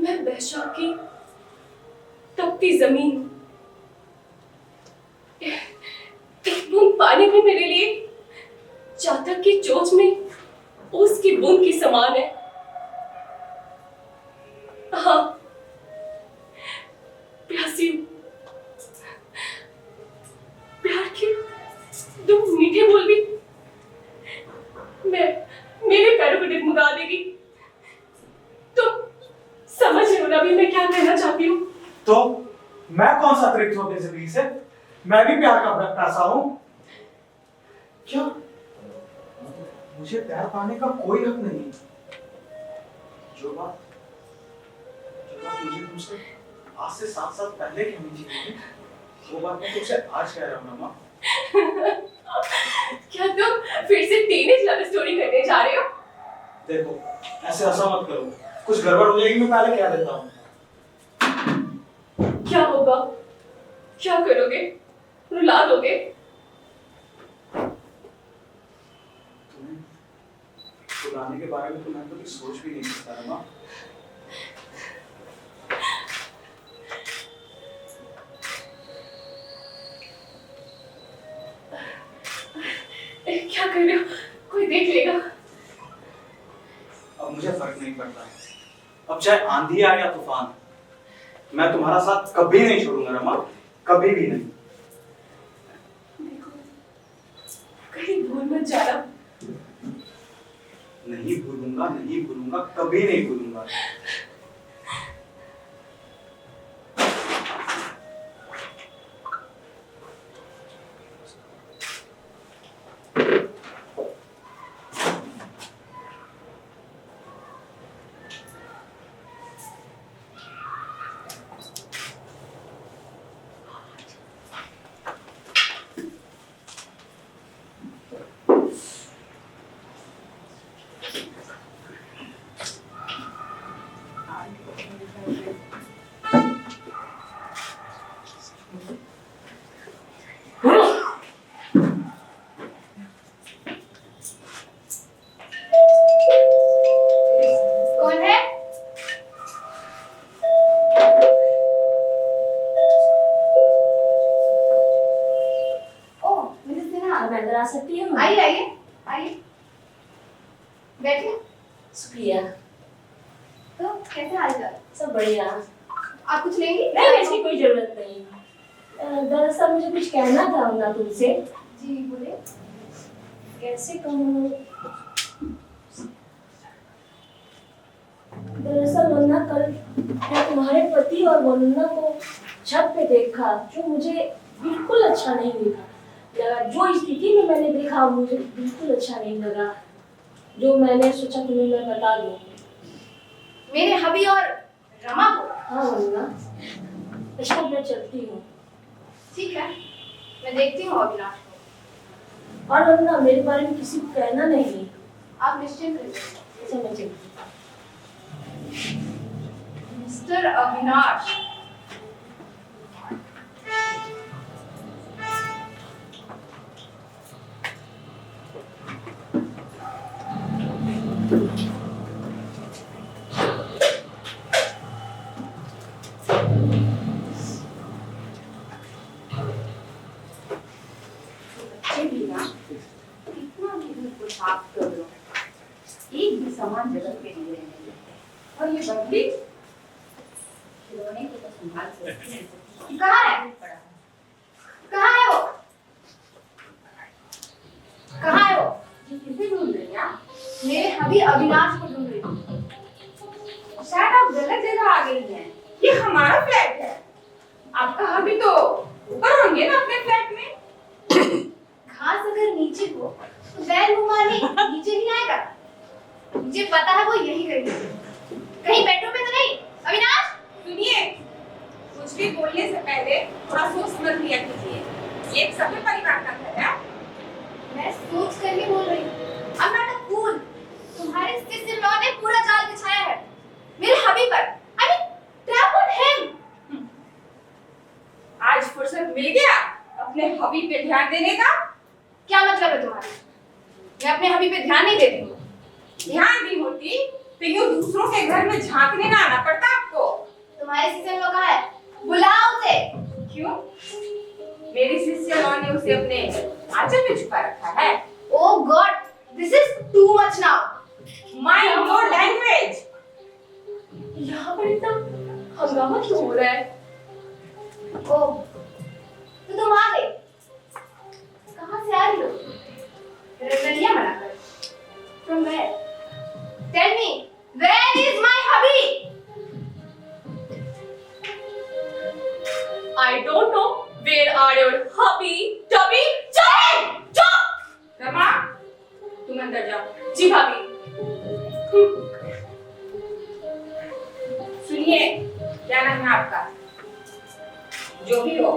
Speaker 3: मैं बैशाख की तपती जमीन हूँ। एक बूंद पानी भी मेरे लिए चातक की चोंच में ओस की बूंद की समान है। हाँ, प्यासी हूँ। प्यार के दो मीठे बोल भी मेरे पैरों को डगमगा देगी। तुम समझ रहे हो ना अभी मैं क्या कहना चाहती हूँ?
Speaker 2: तो मैं कौन सा अतिरिक्त हूँ जिंदगी से? मैं भी प्यार का प्यासा हूँ। क्या मुझे प्यार पाने का कोई हक नहीं? जो बात मुझे तुमसे आज से 7 साल पहले कहनी चाहिए, वो बात मैं तुमसे आज कह रहा हूँ रमा।
Speaker 3: क्या तुम फिर से टीनेज लव स्टोरी करने जा रहे हो?
Speaker 2: देखो, ऐसे ऐसा मत करो, कुछ गड़बड़ हो जाएगी। मैं पहले कह देता हूँ।
Speaker 3: क्या होगा? क्या करोगे? रुला दोगे?
Speaker 2: तुम्हें रुलाने के बारे में तो मैं कभी सोच भी नहीं सकता रमा।
Speaker 3: क्या कर रहे हो? कोई देख लेगा।
Speaker 2: अब मुझे फर्क नहीं पड़ता है। अब चाहे आंधी आए या तूफान, मैं तुम्हारा साथ कभी नहीं छोड़ूंगा रमा, कभी भी नहीं।
Speaker 3: देखो, कहीं भूल मत जाना।
Speaker 2: नहीं भूलूंगा, कभी नहीं भूलूंगा।
Speaker 5: कौन है? ओह, मिसेस सिन्हा।
Speaker 3: मैं अंदर आ सकती हूँ?
Speaker 5: आइए आइए आइए, बैठिए।
Speaker 3: शुक्रिया।
Speaker 5: तो कैसे हाल चाल?
Speaker 3: सब बढ़िया।
Speaker 5: आप कुछ लेंगी?
Speaker 3: नहीं, इसकी कोई जरूरत नहीं। दरअसल मुझे कुछ कहना था वरना तुमसे।
Speaker 5: जी बोले।
Speaker 3: कैसे कहूँ? दरअसल वरना कल मैं तुम्हारे पति और वरना को छत पे देखा, जो मुझे बिल्कुल अच्छा नहीं लगा। जो स्थिति में मैंने देखा मुझे बिल्कुल अच्छा नहीं लगा, जो मैंने सोचा तुम्हें मैं बता दूं।
Speaker 5: मेरे हबी और रमा को?
Speaker 3: हाँ वरना, अच्छा मैं चलती हूँ।
Speaker 5: ठीक है, मैं देखती हूँ अविनाश को।
Speaker 3: और वरना मेरे बारे में किसी को कहना नहीं।
Speaker 5: आप निश्चिंत रहिए।
Speaker 3: अच्छा मैं चलती हूँ।
Speaker 5: मिस्टर अविनाश,
Speaker 1: बच्चे भी ना कितना भी घर को साफ कर लो, एक भी सामान जगह पे नहीं रहने देते। और ये बबली खिलौने को तो संभाल सकती है।
Speaker 5: कहाँ है? कहाँ है वो? कहाँ है वो?
Speaker 1: ये किसे ढूंढ रही हैं आप?
Speaker 5: मेरे हबी अविनाश को ढूंढ रही हूँ।
Speaker 1: शायद आप गलत जगह आ गई हैं। ये हमारा फ्लैट है। आपका हबी तो ऊपर होंगे ना अपने फ्लैट में।
Speaker 5: घास अगर नीचे हो तो बैल घुमाने नीचे ही आएगा। मुझे पता है वो यही करेगी। कहीं बेडरूम में तो नहीं? अविनाश,
Speaker 1: सुनिए, कुछ भी बोलने से पहले थोड़ा सोच समझ लिया कीजिए। ये एक सभ्य परिवार का घर है।
Speaker 5: मैं सोच कर ही बोल रही हूँ। I'm not a fool। तुम्हारे सिर-सिरनौर ने पूरा जाल बिछाया है मेरे हबी पर। I mean, trap on him।
Speaker 1: आज फुर्सत मिल गया अपने हबी पे ध्यान देने का।
Speaker 5: क्या मतलब है तुम्हारा? मैं अपने हबी पे ध्यान नहीं देती हूँ।
Speaker 1: ध्यान भी होती तो यूं दूसरों के घर में झांकने ना आना पड़ता आपको।
Speaker 5: तुम्हारे सिर-सिरनौर कहाँ है? बुलाओ उसे।
Speaker 1: क्यों? मेरी शिष्य ने उसे अपने आंचल में छुपा रखा है।
Speaker 5: Oh God, this is too much now।
Speaker 1: Mind your language।
Speaker 3: यहाँ पर इतना हंगामा क्यों हो रहा है?
Speaker 5: ओह, तो तुम आ गई। कहाँ से आ रही हो? रंगलिया बनाकर। From where? Tell me, where is my hubby?
Speaker 3: I don't know where are your hubby, tubby, चुप!
Speaker 1: रमा, तुम अंदर जाओ।
Speaker 3: जी भाभी।
Speaker 1: सुनिए, क्या नाम है आपका? जो भी हो,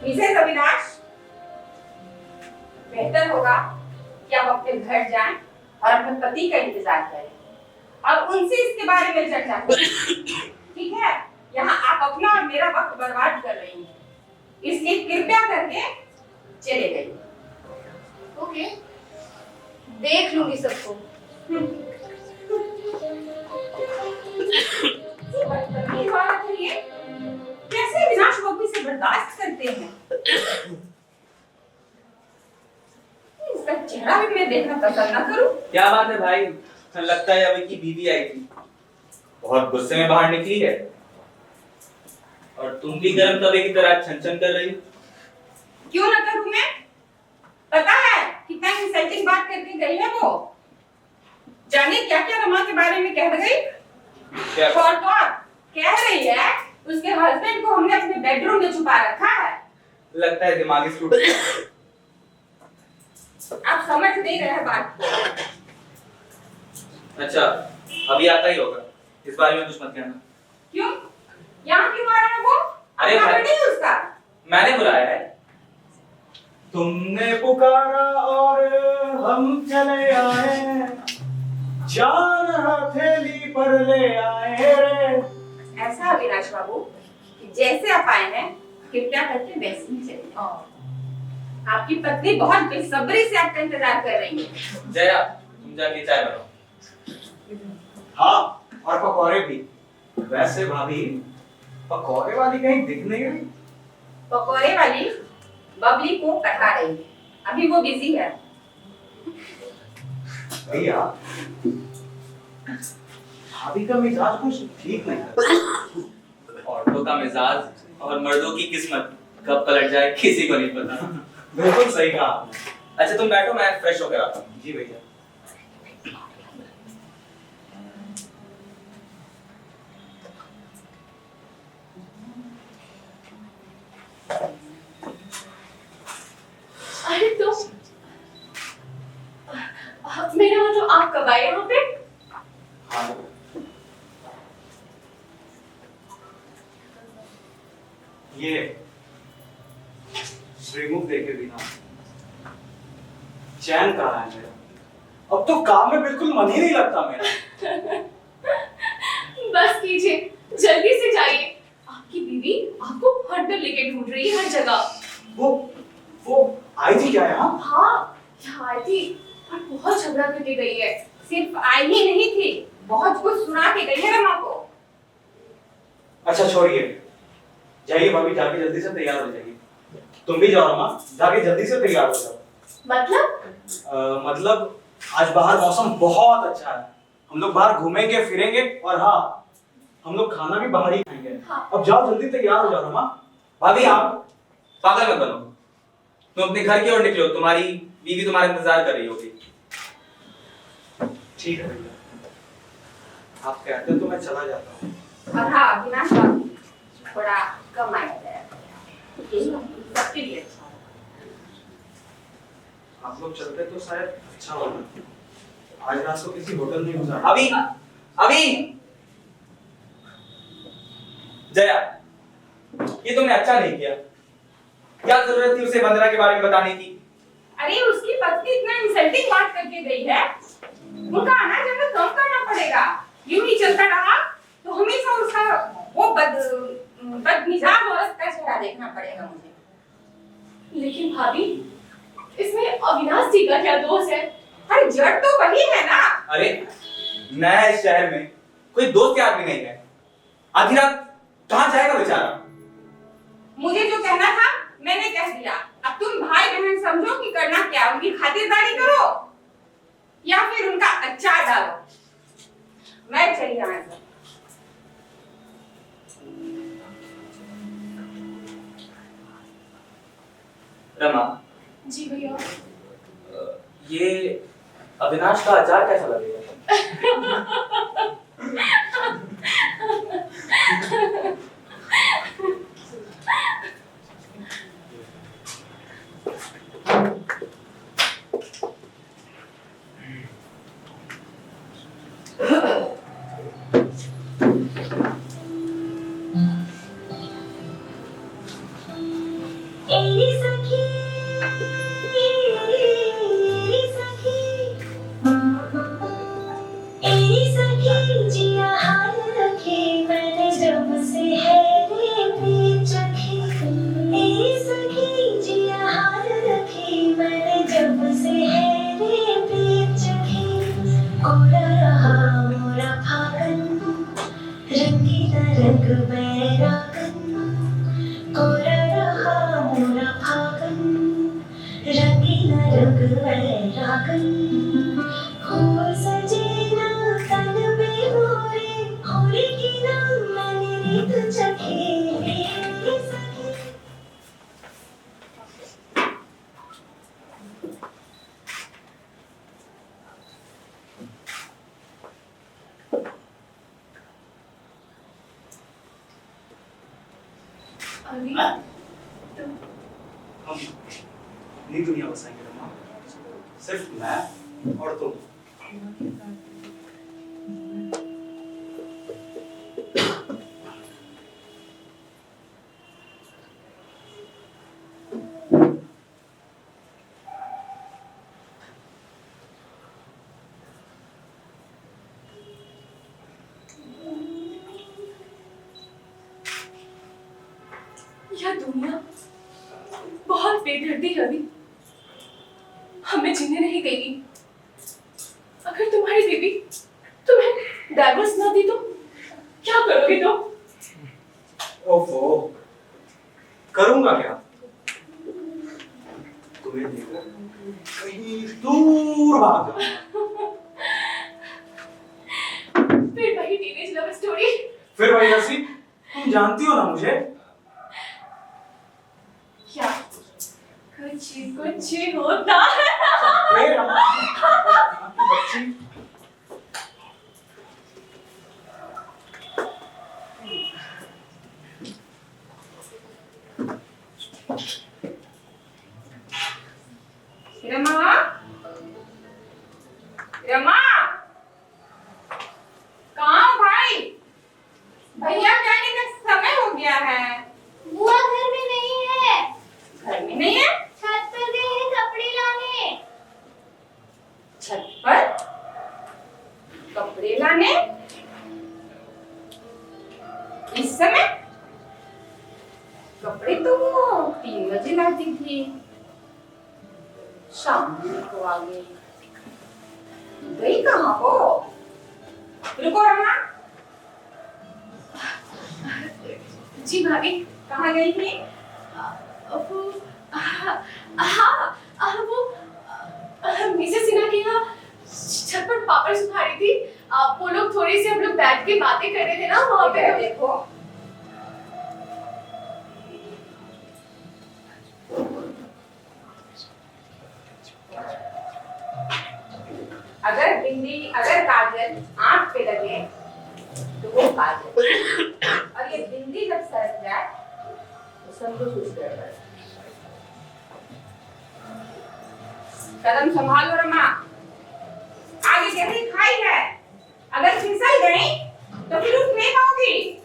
Speaker 1: मिसेस अविनाश, बेहतर होगा कि आप अपने घर जाएं और अपने पति का इंतजार करें और उनसे इसके बारे में चर्चा करें। ठीक है? यहाँ आप अपना और मेरा वक्त बर्बाद कर रही हैं। इसलिए कृपया करके चले जाइए।
Speaker 5: ओके, देख लूंगी सबको।
Speaker 1: बदतमीज औरत है ये। कैसे अविनाश को इसे बर्दाश्त करते हैं? इसका चेहरा भी मैं देखना पसंद ना करूं।
Speaker 4: क्या बात है भाई? लगता है अभी की बीवी आई थी, बहुत गुस्से में बाहर निकली है। और तुम भी गर्म तवे की तरह छन-छन कर रही हो।
Speaker 1: क्यों ना करूं मैं? पता है कितना इंसल्टिंग बात करके गई है वो। जाने क्या क्या रमा के बारे में कह गई?
Speaker 4: क्या?
Speaker 1: और तो और कह रही है उसके हस्बैंड को हमने अपने बेडरूम में छुपा रखा है।
Speaker 4: लगता है दिमागी स्टूड।
Speaker 1: आप समझ नहीं रहे बात को।
Speaker 4: अच्छा, अभी आता ही होगा, इस बारे में कुछ मत कहना।
Speaker 1: क्यों? यहाँ क्यों आ रहा है वो?
Speaker 4: अरे
Speaker 1: अपना
Speaker 4: भाई-
Speaker 1: बर्थडे है उसका।
Speaker 4: मैंने बुलाया है।
Speaker 2: तुमने पुकारा और हम चले आए, जान हथेली पर ले आए रे।
Speaker 1: ऐसा अविनाश बाबू कि जैसे आप आए हैं कृपया करके वैसे ही चले जाओ। आपकी पत्नी बहुत बेसब्री से आपका इंतजार कर रही है।
Speaker 4: जया, तुम जाके चाय बनाओ।
Speaker 2: हाँ, और पकौड़े भी। वैसे भाभी, पकौड़े वाली कहीं दिख नहीं रही।
Speaker 1: पकौड़े वाली बबली को पढ़ा रही है, अभी वो बिजी है।
Speaker 2: भैया, भाभी का मिजाज कुछ ठीक नहीं है।
Speaker 4: औरतों का मिजाज और मर्दों की किस्मत कब पलट जाए किसी को नहीं पता।
Speaker 2: बिल्कुल सही कहा आपने।
Speaker 4: अच्छा तुम बैठो, मैं फ्रेश होकर आता हूँ।
Speaker 2: जी भैया।
Speaker 3: अरे तो मेरा मतलब आप कब आए यहाँ पे?
Speaker 2: हाँ, ये श्रीमुख देखे बिना चैन कहाँ है मेरा। अब तो काम में बिल्कुल मन ही नहीं लगता मेरा।
Speaker 3: बस कीजिए, जल्दी से जाइए। आपकी बीवी आपको हर तरफ लेके ढूंढ रही है हर जगह।
Speaker 2: वो आई थी क्या यहाँ?
Speaker 3: हाँ, यहाँ आई थी और बहुत झगड़ा करके गई है।
Speaker 1: सिर्फ आई ही नहीं थी, बहुत कुछ सुना के गई है रमा को।
Speaker 2: अच्छा छोड़िए, जाइए भाभी, जाके जल्दी से तैयार हो जाइए। तुम भी जाओ रमा, जाके जल्दी से तैयार हो जाओ।
Speaker 3: मतलब?
Speaker 2: मतलब आज बाहर मौसम बहुत अच्छा है, हम लोग बाहर घूमेंगे फिरेंगे, और हाँ, हम लोग खाना भी बाहर ही खाएंगे।
Speaker 3: हाँ।
Speaker 2: अब जाओ जल्दी तैयार हो जाओ रमा।
Speaker 4: भाभी आप पागल मत बनो, तुम अपने घर की ओर निकलो, तुम्हारी बीवी तुम्हारा इंतजार कर रही होगी।
Speaker 2: ठीक है भैया, आप कहते तो मैं चला जाता हूँ।
Speaker 1: और हाँ अविनाश बाबू, थोड़ा कम आया जाए, यही सबके लिए अच्छा होगा।
Speaker 2: आप लोग चलते तो शायद अच्छा होगा। आज रात को किसी होटल में गुजारा।
Speaker 4: अभी अभी जया, ये तुमने अच्छा नहीं किया। क्या जरूरत थी उसे वंदना के बारे में बताने की?
Speaker 1: अरे उसकी पत्नी इतना इंसल्टिंग बात करके गई है, उनका आना जाना कम करना पड़ेगा। यूं ही चलता रहा तो हमेशा उसका वो बदमिजाज औरत का चेहरा देखना पड़ेगा मुझे।
Speaker 3: लेकिन भाभी, इसमें अविनाश जी का क्या दोष है?
Speaker 1: अरे जड़ तो वही है ना।
Speaker 4: अरे नया इस शहर में कोई दोस्त यार भी नहीं है, आधी रात कहां जाएगा बेचारा?
Speaker 1: मुझे जो कहना था मैंने कह दिया। अब तुम भाई बहन समझो कि करना क्या, उनकी खातिरदारी करो या फिर उनका अचार डालो। मैं चली यहाँ से।
Speaker 4: रमा,
Speaker 3: जी भैया।
Speaker 4: ये अविनाश का अचार कैसा लगेगा?
Speaker 3: अभी
Speaker 2: हम नई दुनिया बसाएंगे रमा, सिर्फ मैं और तुम।
Speaker 3: यह दुनिया बहुत बेदर्दी रवि, हमें जीने नहीं देगी। अगर तुम्हारी बीवी तुम्हें डाइवोर्स ना दी तो क्या करोगे तुम?
Speaker 4: ओफो, करूंगा क्या? तुम्हें लेकर कहीं दूर भाग जाऊंगा।
Speaker 3: फिर वही टीनेज लव स्टोरी।
Speaker 2: फिर वही हंसी। तुम जानती हो ना मुझे।
Speaker 3: क्या कुछ कुछ होता है?
Speaker 2: ए, रमा, की बच्ची।
Speaker 1: रमा, रमा, कहाँ हो भाई? भैया जाने का समय हो गया है।
Speaker 5: बुआ घर में नहीं है।
Speaker 1: घर में नहीं है?
Speaker 5: छत पर गए हैं कपड़े लाने।
Speaker 1: छत पर कपड़े लाने? इस समय? कपड़े तो वो 3 बजे लाती थी, शाम को आ गई। गई कहाँ हो? रुको रमा।
Speaker 3: जी भाभी।
Speaker 1: कहाँ गई थी?
Speaker 3: वो हाँ वो मिसेस सिन्हा के यहाँ छत पर पापड़ सुखा रही थी। वो लोग थोड़ी सी हम लोग बैठ के बातें कर रहे थे ना वहाँ पे।
Speaker 1: देखो, अगर बिंदी, अगर काजल आंख पे लगे तो वो काजल, और ये बिंदी जब सरक जाए तो समझो कुछ गड़बड़। कदम संभालो रमा, आगे गहरी खाई है, अगर फिसल गई तो फिर उठ नहीं पाओगी।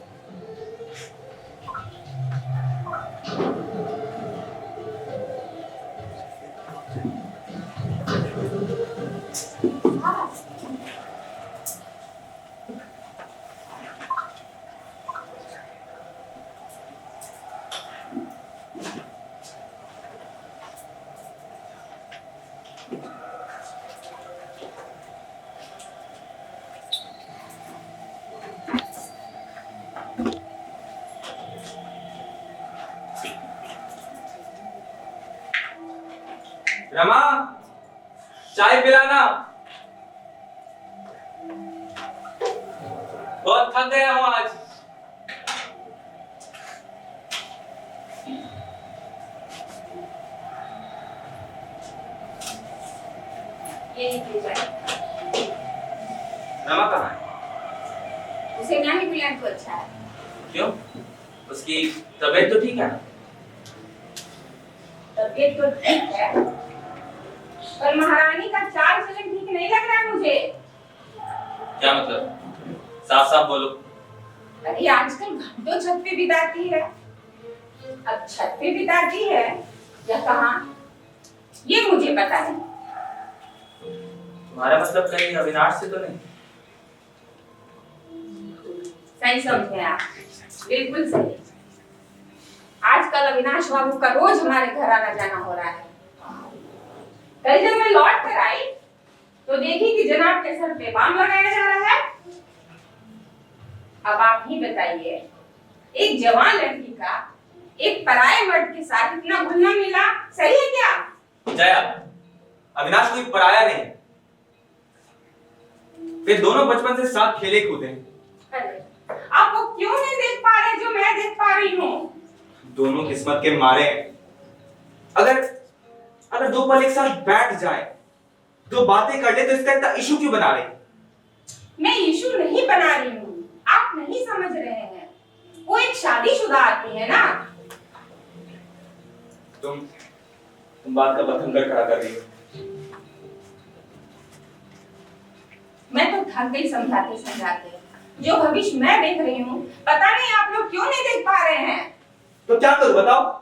Speaker 4: रमा, चाय पिलाना। बहुत थक गया हूँ आज।
Speaker 1: ये निकल जाए।
Speaker 4: रमा कहाँ है?
Speaker 1: उसे ना ही बुलाएं तो अच्छा है।
Speaker 4: क्यों? उसकी तबीयत तो ठीक है ना?
Speaker 1: तबीयत तो ठीक है, पर महारानी का चाल चलन ठीक नहीं लग रहा है मुझे।
Speaker 4: क्या मतलब? साफ साफ बोलो।
Speaker 1: अरे आजकल घंटों छत पे बिताती है। अब छत पे बिताती है या कहाँ, ये मुझे पता नहीं।
Speaker 4: तुम्हारा मतलब कहीं अविनाश से तो नहीं?
Speaker 1: सही समझे आप, बिल्कुल सही। आजकल अविनाश बाबू का रोज हमारे घर आना जाना हो रहा है। कल जब मैं लौट कर आई तो देखी कि जनाब के सर पे बाम लगाया जा रहा है। अब आप ही बताइए, एक जवान लड़की का एक पराये मर्द के साथ इतना घुलना मिला सही है क्या?
Speaker 4: जया, अविनाश कोई पराया नहीं। वे दोनों बचपन से साथ खेले कूदे।
Speaker 1: अरे, आप वो क्यों नहीं देख पा रहे जो मैं देख पा रही हूँ?
Speaker 4: दोनों किस्मत के मारे। अगर दो पल एक साथ बैठ जाए, दो बातें कर ले, तो इसका इतना इशू क्यों बना रहे?
Speaker 1: मैं इशू नहीं बना रही हूँ, आप नहीं समझ रहे हैं। वो एक शादीशुदा आदमी है ना।
Speaker 4: तुम बात का बतंगड़ खड़ा कर रही हो।
Speaker 1: मैं तो थक गई समझाते समझाते। जो भविष्य मैं देख रही हूँ, पता नहीं आप लोग क्यों नहीं देख पा रहे हैं।
Speaker 4: तो क्या करूं बताओ?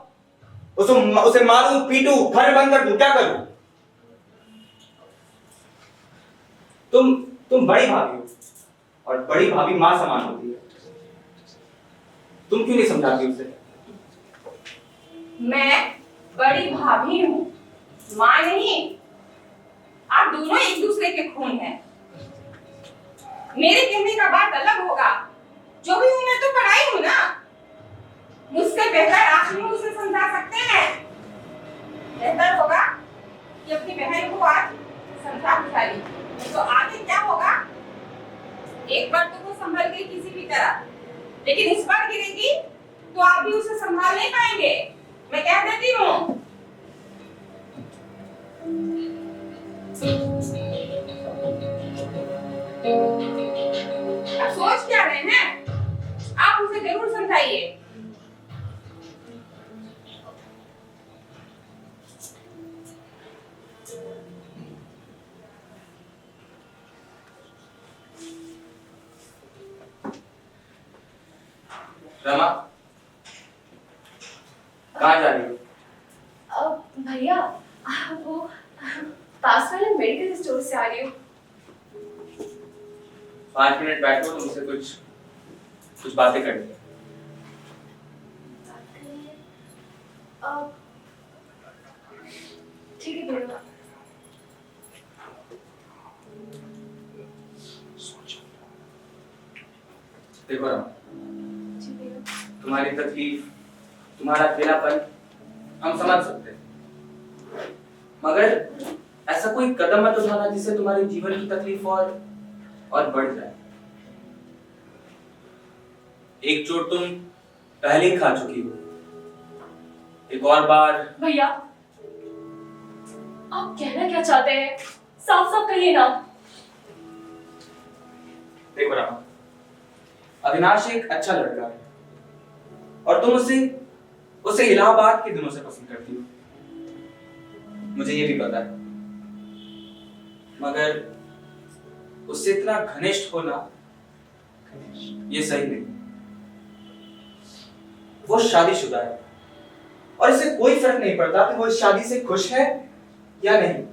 Speaker 4: उसे मारूं, पीटूं, घर में बंद कर दूं, क्या करूं? तुम बड़ी भाभी हो, और बड़ी भाभी मां समान होती है। तुम क्यों नहीं समझाती उसे?
Speaker 1: मैं बड़ी भाभी हूँ, माँ नहीं। आप दोनों एक दूसरे के खून हैं। मेरे कहने का बात अलग होगा। जो भी हूँ मैं तो पढ़ाई हूँ ना। मुझसे बेहतर आप ही उसे समझा सकते हैं। बेहतर होगा कि अपनी बहन को आज समझा बुझा लीजिए। तो आगे क्या होगा? एक बार तो वो संभल गई किसी भी तरह, लेकिन इस बार गिरेगी तो आप भी उसे संभाल नहीं पाएंगे। मैं कह देती हूँ। आप सोच क्या रहे हैं? आप उसे जरूर समझाइए।
Speaker 4: रमा, कहाँ जा रही हो?
Speaker 3: भैया वो पास वाले मेडिकल स्टोर से आ रही हूँ।
Speaker 4: 5 मिनट बैठो, तुमसे कुछ बातें करनी है।
Speaker 3: ठीक है भैया।
Speaker 4: देखो रमा,
Speaker 3: जी भैया।
Speaker 4: तुम्हारी तकलीफ, तुम्हारा अकेलापन हम समझ सकते हैं, मगर ऐसा कोई कदम मत उठाना जिससे तुम्हारे जीवन की तकलीफ और बढ़ जाए। एक चोट तुम पहले ही खा चुकी हो, एक और बार।
Speaker 3: भैया आप कहना क्या चाहते हैं? साफ साफ कहिए ना।
Speaker 4: देखो रमा, अविनाश एक अच्छा लड़का है और तुम उसे इलाहाबाद के दिनों से पसंद करती हो, मुझे ये भी पता है, मगर उससे इतना घनिष्ठ होना ये सही नहीं। वो शादीशुदा है और इसे कोई फर्क नहीं पड़ता कि वो इस शादी से खुश है या नहीं।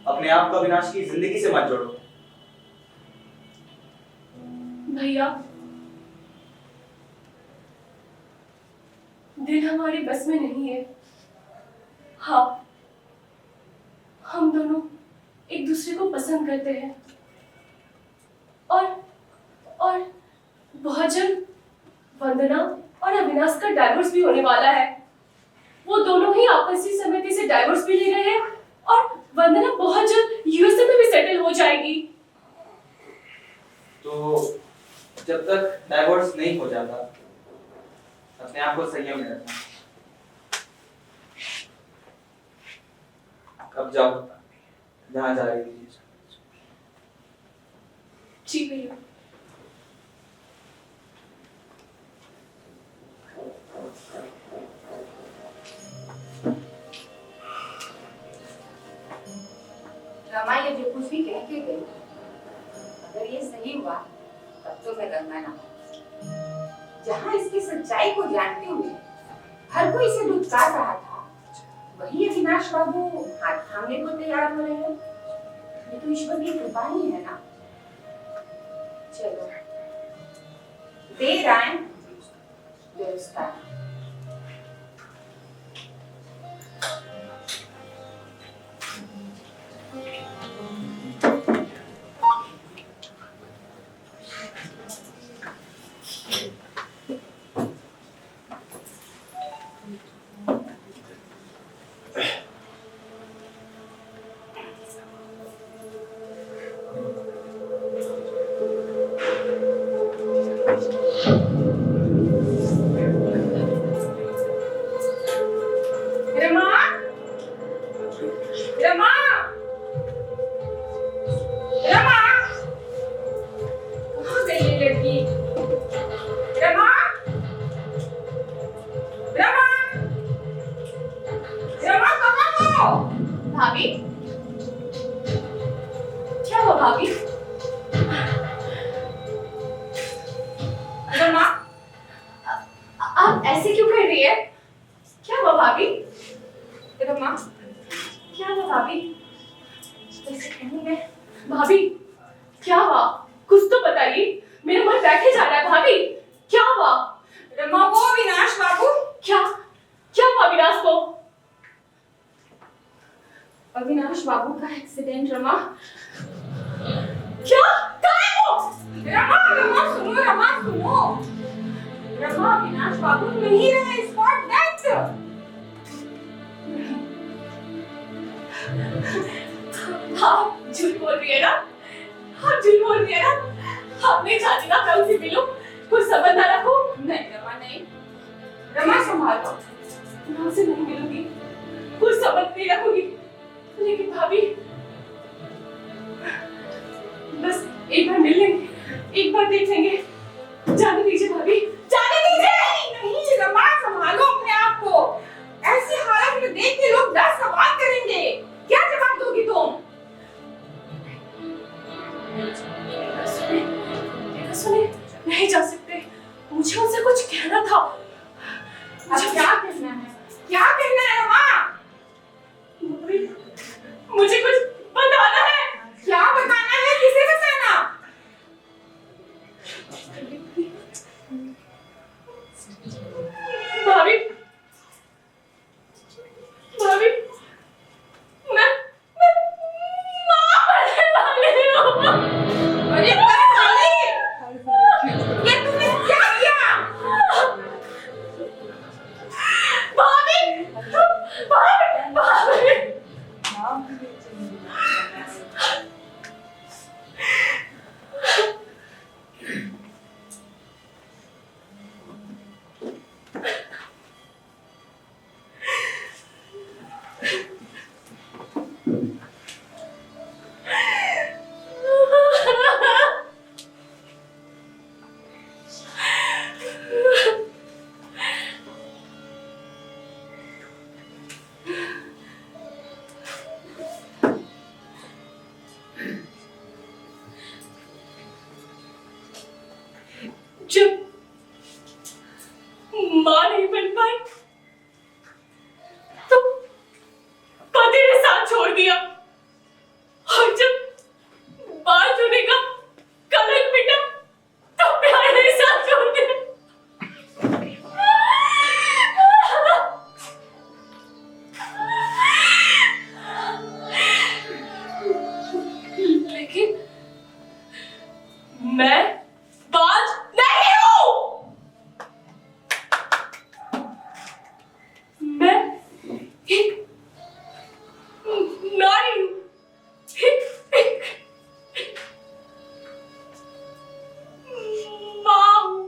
Speaker 4: अपने आप को अविनाश की जिंदगी से मत जोड़ो।
Speaker 3: भैया दिल हमारे बस में नहीं है। हाँ, हम दोनों एक दूसरे को पसंद करते हैं और बहुत जल्द वंदना और अविनाश का डाइवोर्स भी होने वाला है। वो दोनों ही आपसी सहमति से डाइवोर्स भी ले रहे हैं और वंदना बहुत जल्द यूएसए में भी सेटल हो जाएगी।
Speaker 4: तो जब तक डाइवोर्स नहीं हो जाता, अपने आप को संयम में रखना। अब जाओ जहां जा रही थी।
Speaker 3: जी भैया।
Speaker 1: रमा ये जो कुछ भी कह के गई, अगर ये सही हुआ तब तो मैं गंगा ना। जहाँ इसकी सच्चाई को जानते हुए हर कोई इसे दुत्कार रहा था, वही अविनाश बाबू हाथ थामने को तैयार हो रहे हैं। ये तो ईश्वर की कृपा ही है ना। चलो देर आए व्यवस्था।
Speaker 3: भाभी क्या हुआ भाभी?
Speaker 1: रमा
Speaker 3: आप ऐसे क्यों कर रही है? क्या हुआ भाभी?
Speaker 1: रमा
Speaker 3: क्या हुआ भाभी? ऐसे कहूँ मैं? भाभी क्या हुआ? कुछ तो बताइए, मेरा मन बैठे जा रहा है। भाभी क्या हुआ?
Speaker 1: रमा वो अविनाश बाबू
Speaker 3: अविनाश बाबू का एक्सीडेंट। रमा क्या कहा है वो?
Speaker 1: रमा रमा सुनो, रमा सुनो। रमा अविनाश बाबू नहीं रहे, स्पॉट डेथ।
Speaker 3: हाँ झूठ बोल रही है ना, हाँ झूठ बोल रही है ना। आपने चाहती ना मैं उसे मिलूं, कुछ समझ ना रखूं।
Speaker 1: नहीं रमा नहीं, रमा संभालो।
Speaker 3: मैं उसे नहीं मिलूंगी, कुछ समझ नहीं रखूंगी। लेकिन भाभी बस एक बार मिल लेंगे, एक बार देख लेंगे। जाने दीजिए भाभी, जाने दीजिए।
Speaker 1: नहीं रमा संभालो अपने आप को। ऐसी हालत में देख के लोग 10 सवाल करेंगे, क्या जवाब दोगी तुम?
Speaker 3: देखा सुने, नहीं जा सकते, मुझे उनसे कुछ कहना था।
Speaker 1: अब क्या कहना है, क्या कहना है रमा?
Speaker 3: मुझे कुछ बताना है।
Speaker 1: क्या बताना है, किसे बताना?
Speaker 3: भाभी भाभी मैं माँ बनने वाली हूँ।
Speaker 1: अरे बस ये तुमने क्या किया?
Speaker 3: भाभी भाभी भाभी जब माँ नहीं बन पाई तो पति ने साथ छोड़ दिया, और जब बाल धोने का कलंक मिटा तो प्यार ने साथ छोड़ दिया। लेकिन मैं बाज नहीं हूँ। मैं एक नारी हूँ, एक माँ हूँ।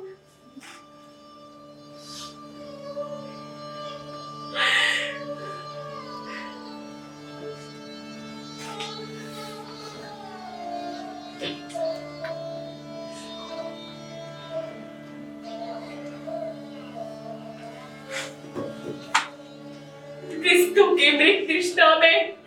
Speaker 3: क्रिस्तु के मृत तृष्णा में